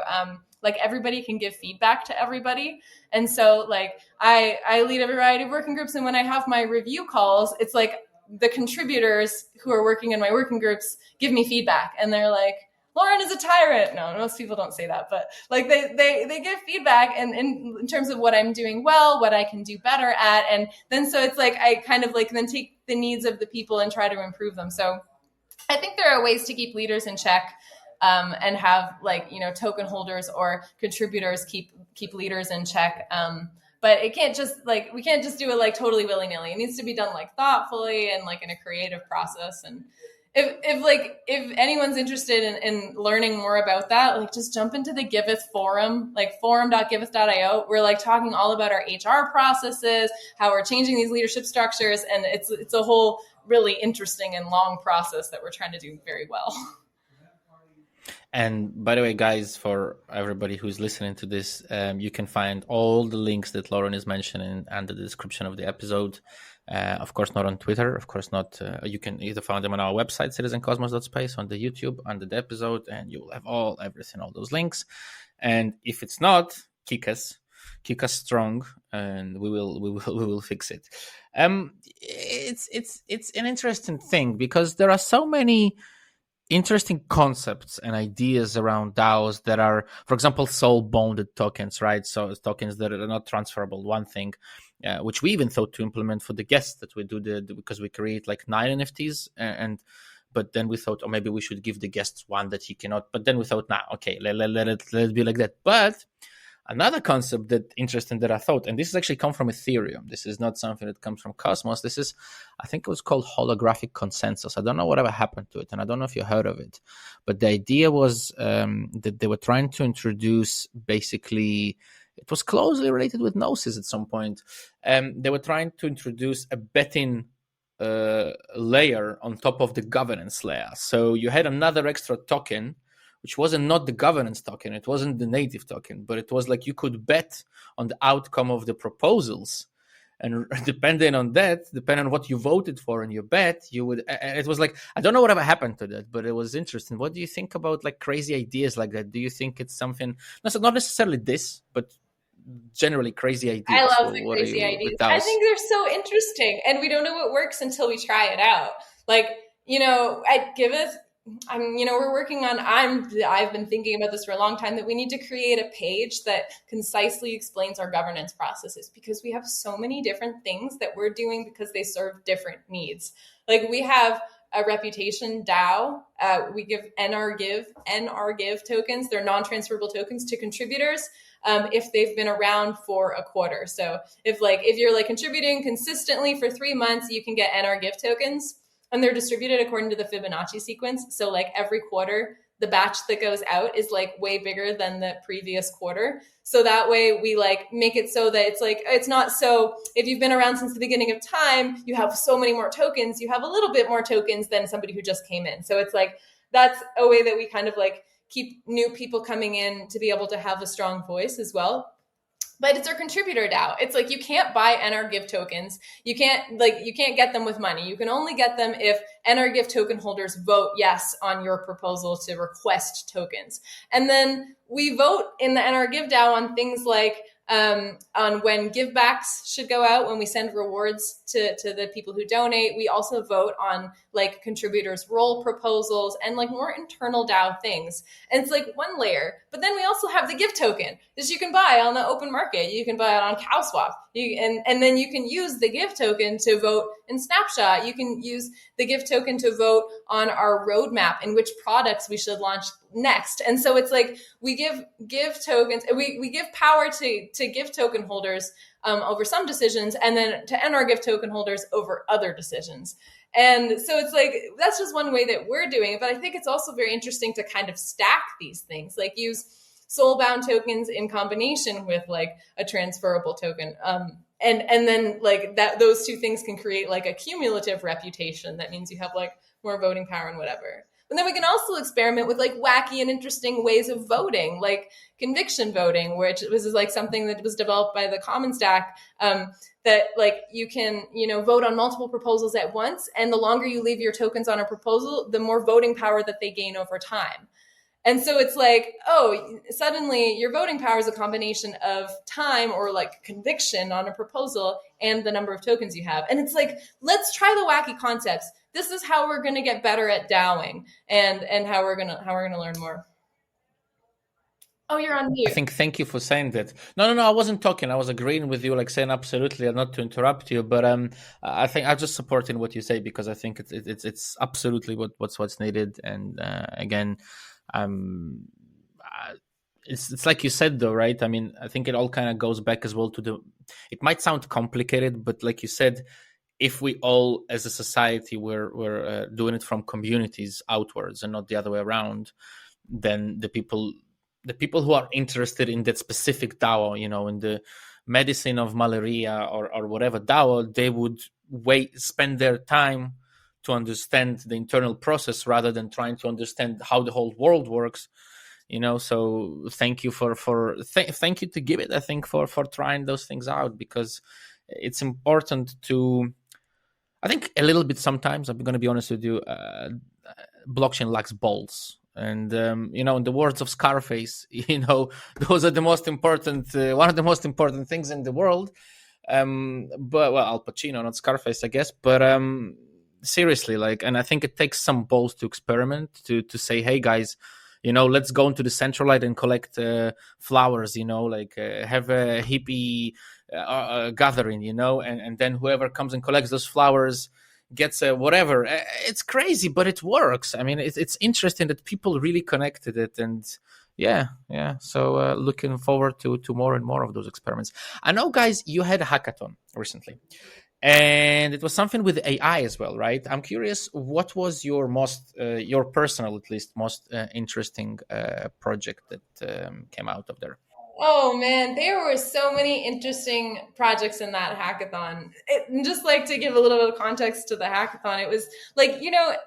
like everybody can give feedback to everybody. And so like I lead a variety of working groups, and when I have my review calls, it's like the contributors who are working in my working groups give me feedback, and they're like, Lauren is a tyrant. No, most people don't say that, but like they give feedback, and in terms of what I'm doing well, what I can do better at. And then so it's like I kind of like then take the needs of the people and try to improve them. So I think there are ways to keep leaders in check, and have like, token holders or contributors keep leaders in check. but it can't just like, we can't just do it like totally willy-nilly. It needs to be done like thoughtfully and like in a creative process. And if anyone's interested in learning more about that, like just jump into the Giveth forum, like forum.giveth.io. We're like talking all about our HR processes, how we're changing these leadership structures. And it's a whole really interesting and long process that we're trying to do very well. And by the way, guys, for everybody who's listening to this, you can find all the links that Lauren is mentioning under the description of the episode. Of course, not on Twitter. Of course, not. You can either find them on our website, citizencosmos.space, on the YouTube, under the episode, and you will have everything, all those links. And if it's not, kick us strong, and we will fix it. It's an interesting thing because there are so many interesting concepts and ideas around DAOs that are, for example, soul bonded tokens, right? So tokens that are not transferable. One thing, which we even thought to implement for the guests that we do because we create like 9 NFTs but then we thought, maybe we should give the guests one that he cannot. But then we thought, okay, let it be like that. But another concept that interesting that I thought, and this is actually come from Ethereum. This is not something that comes from Cosmos. This is, I think it was called holographic consensus. I don't know whatever happened to it, and I don't know if you heard of it. But the idea was that they were trying to introduce, basically, it was closely related with Gnosis at some point. They were trying to introduce a betting layer on top of the governance layer. So you had another extra token, which wasn't not the governance token, it wasn't the native token, but it was like you could bet on the outcome of the proposals. And depending on what you voted for in your bet, you would, it was like, I don't know whatever happened to that, but it was interesting. What do you think about like crazy ideas like that? Do you think it's something, not necessarily this, but generally crazy ideas? I love the crazy ideas. I think they're so interesting, and we don't know what works until we try it out. Like, at Giveth, we're working on, I've been thinking about this for a long time, that we need to create a page that concisely explains our governance processes, because we have so many different things that we're doing because they serve different needs. Like we have a reputation DAO. We give NR tokens. They're non-transferable tokens to contributors if they've been around for a quarter. So if you're like contributing consistently for 3 months, you can get NR tokens. And they're distributed according to the Fibonacci sequence. So like every quarter, the batch that goes out is like way bigger than the previous quarter. So that way we like make it so that it's not so if you've been around since the beginning of time, you have so many more tokens, you have a little bit more tokens than somebody who just came in. So it's like, that's a way that we kind of like keep new people coming in to be able to have a strong voice as well. But it's our contributor DAO. It's like you can't buy NR tokens. You can't get them with money. You can only get them if NR token holders vote yes on your proposal to request tokens. And then we vote in the NR DAO on things like on when givebacks should go out, when we send rewards to the people who donate. We also vote on like contributors' role proposals and like more internal DAO things. And it's like one layer. But then we also have the Give token that you can buy on the open market. You can buy it on CowSwap. And then you can use the Give token to vote in Snapshot. You can use the Give token to vote on our roadmap and which products we should launch next. And so it's like we give tokens, we give power to Give token holders over some decisions, and then to NR token holders over other decisions. And so it's like, that's just one way that we're doing it. But I think it's also very interesting to kind of stack these things, like use soulbound tokens in combination with like a transferable token. And then like that, those two things can create like a cumulative reputation. That means you have like more voting power and whatever. And then we can also experiment with like wacky and interesting ways of voting, like conviction voting, which was like something that was developed by the Common Stack, that like you can, vote on multiple proposals at once. And the longer you leave your tokens on a proposal, the more voting power that they gain over time. And so it's like, suddenly your voting power is a combination of time or like conviction on a proposal and the number of tokens you have. And it's like, let's try the wacky concepts. This is how we're going to get better at DAOing and how we're going to learn more. Oh, you're on mute. I think, thank you for saying that. No, I wasn't talking. I was agreeing with you, like saying absolutely, not to interrupt you. But I think I'm just supporting what you say, because I think it's absolutely what's needed. And again, it's like you said though, right? I mean, I think it all kind of goes back as well to the. It might sound complicated, but like you said, if we all as a society were doing it from communities outwards and not the other way around, then the people who are interested in that specific DAO, in the medicine of malaria or whatever DAO, they would spend their time to understand the internal process rather than trying to understand how the whole world works. So thank you thank you to Giveth, I think, for trying those things out, because it's important to, I think, a little bit sometimes, I'm going to be honest with you, blockchain lacks balls. And, in the words of Scarface, those are the most important, one of the most important things in the world. But, well, Al Pacino, not Scarface, I guess. But seriously, and I think it takes some balls to experiment, to say, hey, guys, let's go into the Centralite and collect flowers, have a hippie gathering, and then whoever comes and collects those flowers gets whatever. It's crazy, but it works. I mean, it's interesting that people really connected it. And yeah. So looking forward to more and more of those experiments. I know, guys, you had a hackathon recently, and it was something with AI as well, right? I'm curious, what was your your personal, at least, most interesting project that came out of there? Oh man, there were so many interesting projects in that hackathon. And just like to give a little bit of context to the hackathon, it was like,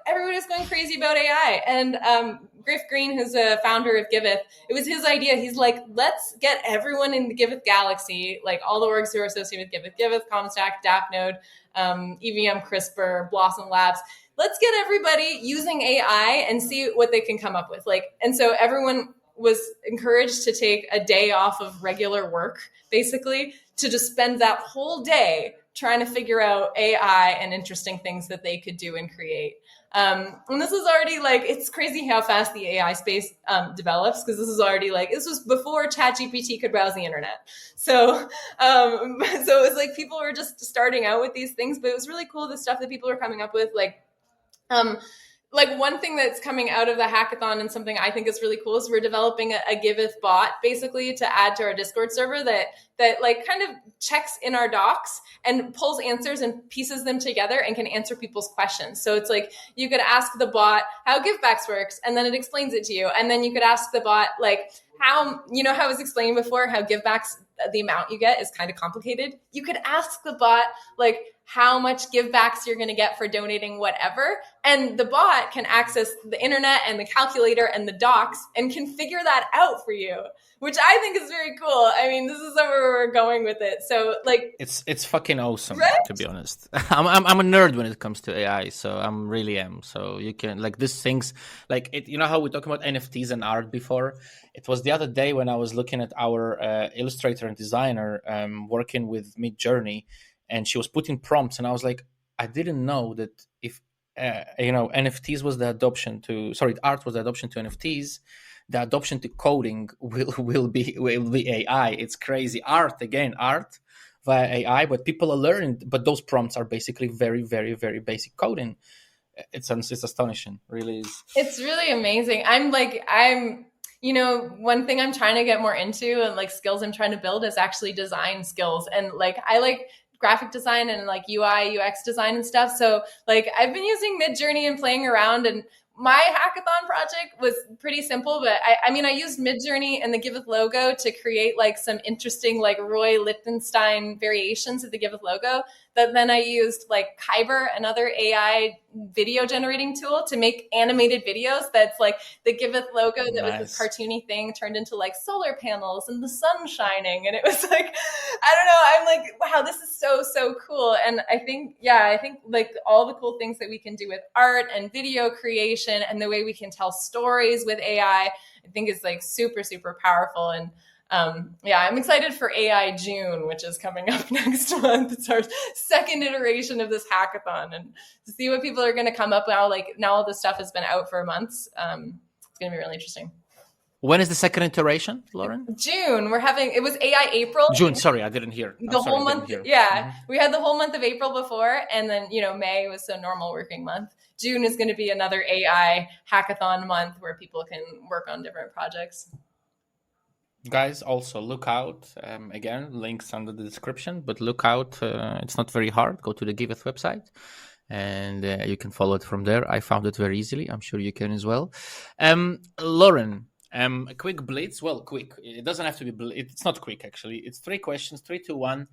everybody's going crazy about AI. And Griff Green, who's a founder of Giveth, it was his idea. He's like, let's get everyone in the Giveth galaxy, like all the orgs who are associated with Giveth, Comstack, DAppNode, EVM, CRISPR, Blossom Labs. Let's get everybody using AI and see what they can come up with. And so everyone was encouraged to take a day off of regular work, basically, to just spend that whole day trying to figure out AI and interesting things that they could do and create. And this is already it's crazy how fast the AI space develops, because this is already this was before ChatGPT could browse the internet. So it was people were just starting out with these things, but it was really cool, the stuff that people are coming up with. One thing that's coming out of the hackathon, and something I think is really cool, is we're developing a Giveth bot, basically, to add to our Discord server that kind of checks in our docs and pulls answers and pieces them together and can answer people's questions. So it's you could ask the bot how givebacks works, and then it explains it to you. And then you could ask the bot how, how I was explaining before, how givebacks, the amount you get is kind of complicated. You could ask the bot how much givebacks you're going to get for donating whatever. And the bot can access the internet and the calculator and the docs and can figure that out for you, which I think is very cool. I mean, this is somewhere we're going with it. So it's fucking awesome, right? To be honest. I'm a nerd when it comes to AI, so I'm really am. So you can these things, how we talked about NFTs and art before. It was the other day when I was looking at our illustrator and designer working with Midjourney, and she was putting prompts, and I was like, I didn't know that if NFTs was the adoption to, art was the adoption to NFTs, the adoption to coding will be AI. It's crazy. Art via AI, but people are learning. But those prompts are basically very, very, very basic coding. It's astonishing, really is. It's really amazing. One thing I'm trying to get more into, and skills I'm trying to build, is actually design skills. And I like graphic design and UI, UX design and stuff. So I've been using Midjourney and playing around, and my hackathon project was pretty simple, but I used Midjourney and the Giveth logo to create some interesting Roy Lichtenstein variations of the Giveth logo. But then I used Kyber, another AI video generating tool, to make animated videos that's the Giveth logo that was this cartoony thing turned into solar panels and the sun shining. And it was I don't know, I'm wow, this is so cool. And I think all the cool things that we can do with art and video creation and the way we can tell stories with AI, I think is super, super powerful. And I'm excited for AI June, which is coming up next month. It's our second iteration of this hackathon, and to see what people are going to come up now. Now all this stuff has been out for months. It's going to be really interesting. When is the second iteration, Lauren? June. It was AI April. June. Sorry, I didn't hear. Whole month. Yeah. Mm-hmm. We had the whole month of April before, and then, May was a normal working month. June is going to be another AI hackathon month where people can work on different projects. Guys, also look out. Again, links under the description, but look out. It's not very hard. Go to the Giveth website and you can follow it from there. I found it very easily. I'm sure you can as well. Lauren, a quick blitz. Well, quick. It doesn't have to be. It's not quick, actually. It's 3 questions, 3, 2, 1.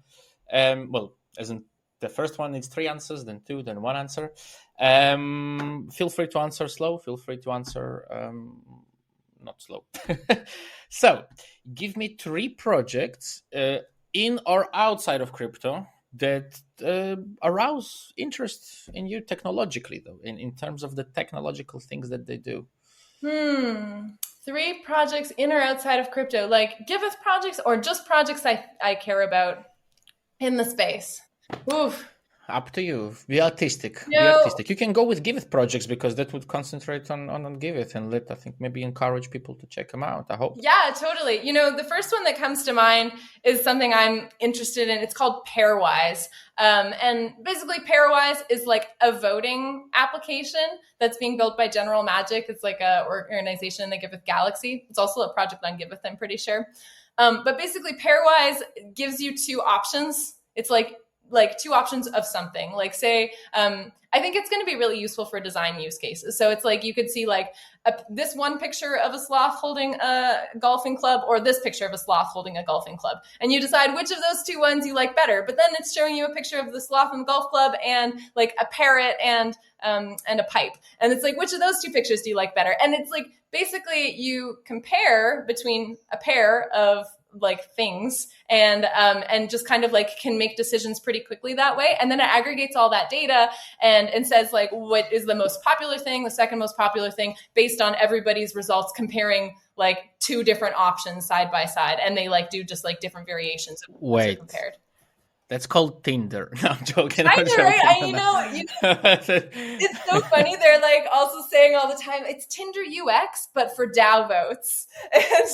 Well, as in the first one needs 3 answers, then 2, then 1 answer. Feel free to answer slow. Feel free to answer not slow. So, give me 3 projects in or outside of crypto that arouse interest in you technologically, though, in terms of the technological things that they do. 3 projects in or outside of crypto, like Giveth projects or just projects I care about in the space. Oof. Up to you. Be artistic. Be artistic. You can go with Giveth projects because that would concentrate on Giveth and I think maybe encourage people to check them out. I hope. Yeah, totally. The first one that comes to mind is something I'm interested in. It's called Pairwise. And basically Pairwise is like a voting application that's being built by General Magic. It's like an organization in the Giveth Galaxy. It's also a project on Giveth, I'm pretty sure. But basically Pairwise gives you 2 options. It's like 2 options of something. Like say, I think it's going to be really useful for design use cases. So it's like you could see like this one picture of a sloth holding a golfing club or this picture of a sloth holding a golfing club. And you decide which of those 2 ones you like better. But then it's showing you a picture of the sloth and the golf club and like a parrot and a pipe. And it's like, which of those 2 pictures do you like better? And it's like, basically you compare between a pair of like things and just kind of like can make decisions pretty quickly that way. And then it aggregates all that data and says like what is the most popular thing, the second most popular thing based on everybody's results, comparing like 2 different options side by side. And they like do just like different variations of Wait. compared. That's called Tinder. No, I'm joking. I know, right? It's so funny. They're like also saying all the time, it's Tinder UX, but for DAO votes. And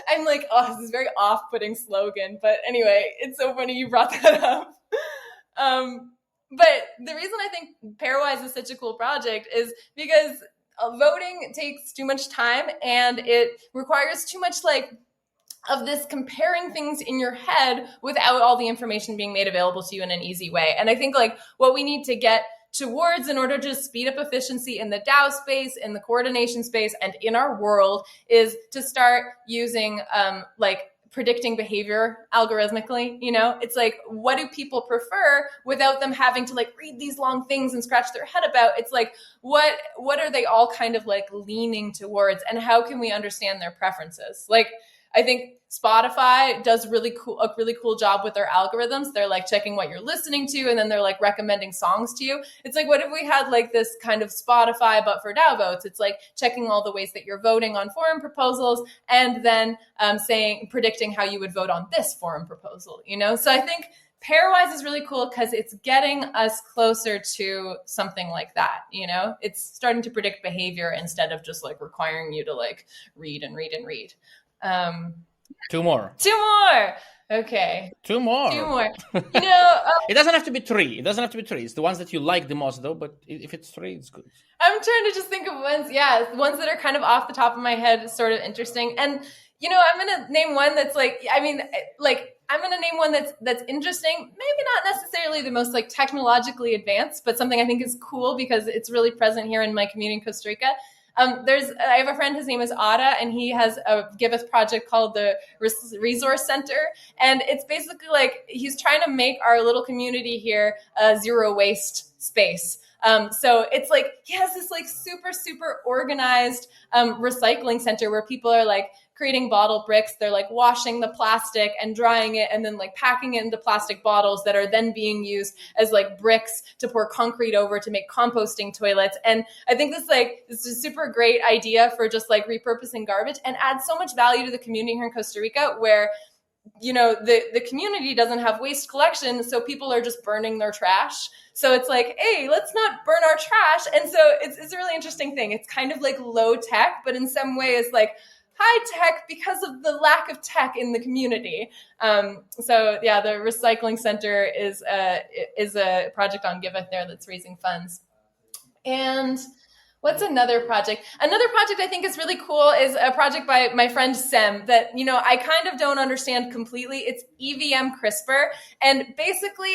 I'm like, oh, this is a very off-putting slogan. But anyway, it's so funny you brought that up. But the reason I think Pairwise is such a cool project is because voting takes too much time and it requires too much like of this comparing things in your head without all the information being made available to you in an easy way. And I think like what we need to get towards in order to speed up efficiency in the DAO space, in the coordination space, and in our world is to start using like predicting behavior algorithmically. It's like, what do people prefer without them having to like read these long things and scratch their head about? It's like, what are they all kind of like leaning towards, and how can we understand their preferences? Like, I think Spotify does a really cool job with their algorithms. They're like checking what you're listening to, and then they're like recommending songs to you. It's like, what if we had like this kind of Spotify, but for DAO votes? It's like checking all the ways that you're voting on forum proposals, and then predicting how you would vote on this forum proposal. So I think Pairwise is really cool because it's getting us closer to something like that. It's starting to predict behavior instead of just like requiring you to like read and read and read. 2 more. 2 more. Okay. 2 more. 2 more. It doesn't have to be 3. It's the ones that you like the most, though. But if it's 3, it's good. I'm trying to just think of ones. Yeah, ones that are kind of off the top of my head, sort of interesting. And I'm gonna name one that's like, I'm gonna name one that's interesting. Maybe not necessarily the most like technologically advanced, but something I think is cool because it's really present here in my community in Costa Rica. I have a friend, his name is Ada, and he has a Giveth project called the Resource Center. And it's basically like he's trying to make our little community here a zero waste space. So it's like he has this like super, super organized recycling center where people are like creating bottle bricks. They're like washing the plastic and drying it and then like packing it into plastic bottles that are then being used as like bricks to pour concrete over to make composting toilets. And I think this is a super great idea for just like repurposing garbage and adds so much value to the community here in Costa Rica where the community doesn't have waste collection, so people are just burning their trash. So it's like, hey, let's not burn our trash. And so it's a really interesting thing. It's kind of like low tech, but in some ways like high tech because of the lack of tech in the community. So yeah, the recycling center is a project on Giveth there that's raising funds. And What's another project? Another project I think is really cool is a project by my friend Sem that, I kind of don't understand completely. It's EVM CRISPR. And basically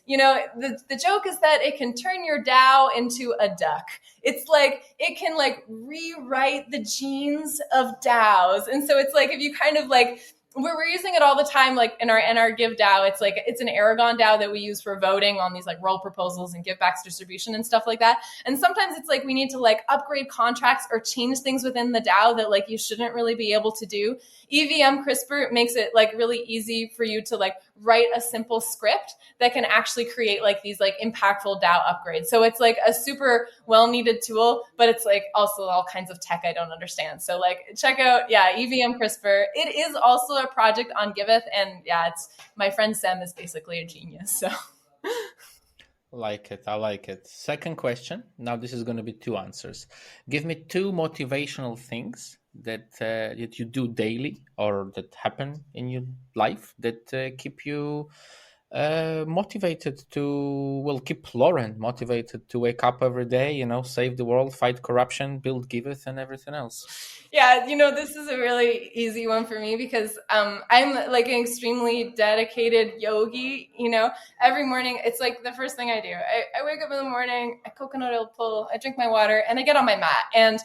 the joke is that it can turn your DAO into a duck. It's like, it can like rewrite the genes of DAOs. And so it's like, if you kind of like, we're using it all the time, like in our Give DAO. It's an Aragon DAO that we use for voting on these like role proposals and givebacks distribution and stuff like that. And sometimes it's like we need to like upgrade contracts or change things within the DAO that like you shouldn't really be able to do. EVM CRISPR makes it like really easy for you to like write a simple script that can actually create like these like impactful DAO upgrades. So it's like a super well needed tool, but it's like also all kinds of tech I don't understand. So like check out, EVM CRISPR. It is also a project on Giveth, and it's my friend Sem is basically a genius. So I like it. Second question. Now this is going to be two answers. Give me two motivational things that you do daily or that happen in your life that keep you motivated to, keep Lauren motivated to wake up every day, save the world, fight corruption, build Giveth and everything else. Yeah, this is a really easy one for me because I'm like an extremely dedicated yogi. Every morning, it's like the first thing I do. I wake up in the morning, I coconut oil pull, I drink my water, and I get on my mat. And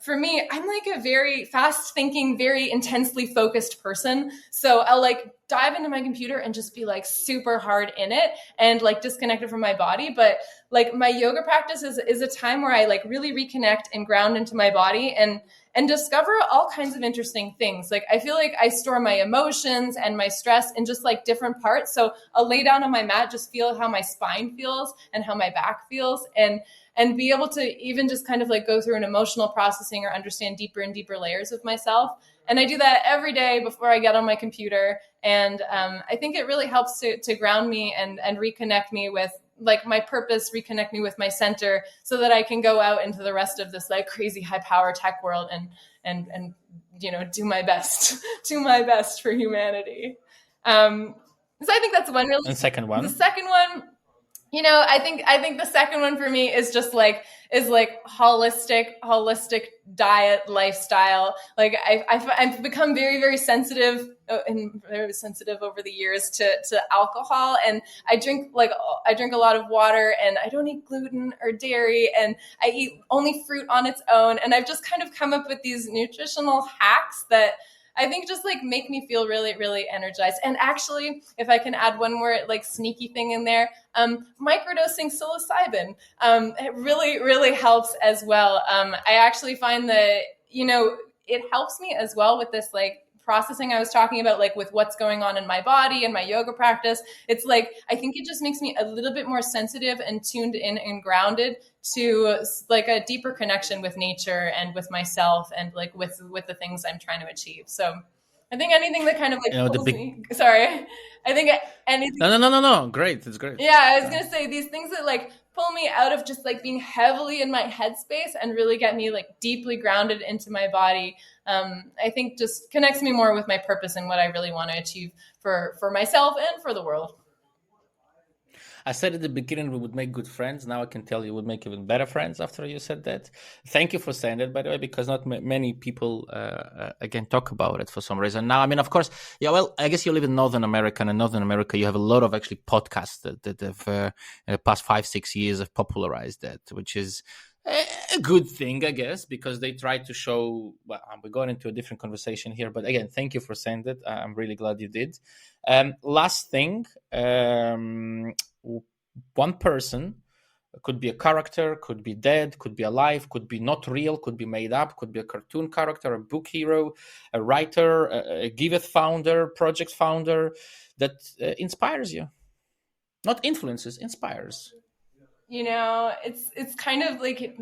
for me, I'm like a very fast thinking, very intensely focused person. So I'll like dive into my computer and just be like super hard in it and like disconnected from my body. But like my yoga practice is a time where I like really reconnect and ground into my body and discover all kinds of interesting things. Like I feel like I store my emotions and my stress in just like different parts. So I'll lay down on my mat, just feel how my spine feels and how my back feels, and be able to even just kind of like go through an emotional processing or understand deeper and deeper layers of myself. And I do that every day before I get on my computer. And I think it really helps to ground me and reconnect me with like my purpose, reconnect me with my center so that I can go out into the rest of this like crazy high power tech world and do my best, for humanity. So I think that's one really. And second one. The second one, I think the second one for me is just like holistic diet lifestyle. Like I've become very, very sensitive and very sensitive over the years to alcohol, and I drink a lot of water, and I don't eat gluten or dairy, and I eat only fruit on its own. And I've just kind of come up with these nutritional hacks that I think just like make me feel really, really energized. And actually, if I can add one more like sneaky thing in there, microdosing psilocybin, it really, really helps as well. I actually find that, it helps me as well with this like processing I was talking about, like with what's going on in my body and my yoga practice. It's like, I think it just makes me a little bit more sensitive and tuned in and grounded to like a deeper connection with nature and with myself and like with the things I'm trying to achieve. So I think anything that kind of like pulls me. Sorry. I think anything. No. Great. It's great. Yeah, I was going to say these things that like pull me out of just like being heavily in my headspace and really get me like deeply grounded into my body. I think just connects me more with my purpose and what I really want to achieve for myself and for the world. I said at the beginning we would make good friends. Now I can tell you would make even better friends after you said that. Thank you for saying that, by the way, because not many people, again, talk about it for some reason. Now, I mean, of course, I guess you live in Northern America, and in Northern America, you have a lot of actually podcasts that have, in the past 5-6 years have popularized that, which is a good thing, I guess, because they try to show, we're going into a different conversation here, but again, thank you for saying that. I'm really glad you did. Last thing, one person, could be a character, could be dead, could be alive, could be not real, could be made up, could be a cartoon character, a book hero, a writer, a Giveth founder, project founder that inspires you. Not influences, inspires. It's kind of like it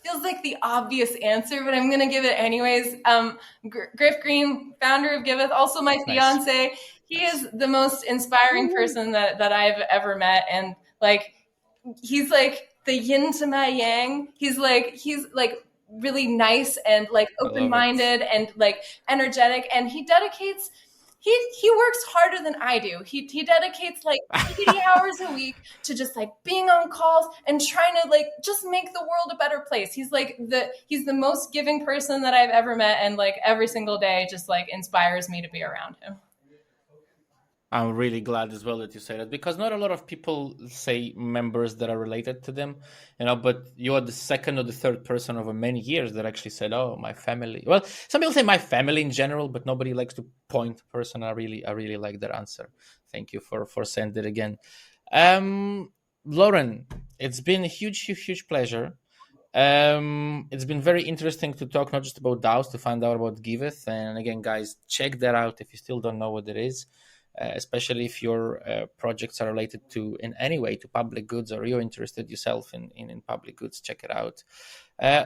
feels like the obvious answer, but I'm going to give it anyways. Griff Green, founder of Giveth, also my fiance. He is the most inspiring person that I've ever met. And like, he's like the yin to my yang. He's like really nice and like open-minded and like energetic. And he dedicates he works harder than I do. He dedicates like 80 hours a week to just like being on calls and trying to like just make the world a better place. He's the most giving person that I've ever met, and like every single day just like inspires me to be around him. I'm really glad as well that you say that, because not a lot of people say members that are related to them, but you are the second or the third person over many years that actually said, oh, my family. Well, some people say my family in general, but nobody likes to point person. I really like that answer. Thank you for saying that again. Lauren, it's been a huge pleasure. It's been very interesting to talk not just about DAOs, to find out about Giveth. And again, guys, check that out if you still don't know what it is. Especially if your projects are related to, in any way, to public goods, or you're interested yourself in public goods, check it out.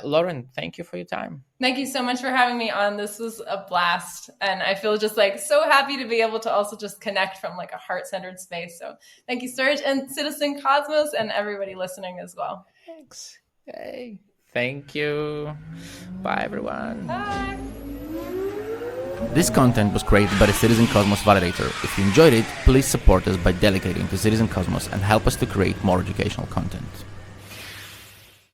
Lauren, thank you for your time. Thank you so much for having me on. This was a blast. And I feel just like so happy to be able to also just connect from like a heart-centered space. So thank you, Serge, and Citizen Cosmos, and everybody listening as well. Thanks. Hey, thank you. Bye, everyone. Bye. This content was created by the Citizen Cosmos Validator. If you enjoyed it, please support us by delegating to Citizen Cosmos and help us to create more educational content.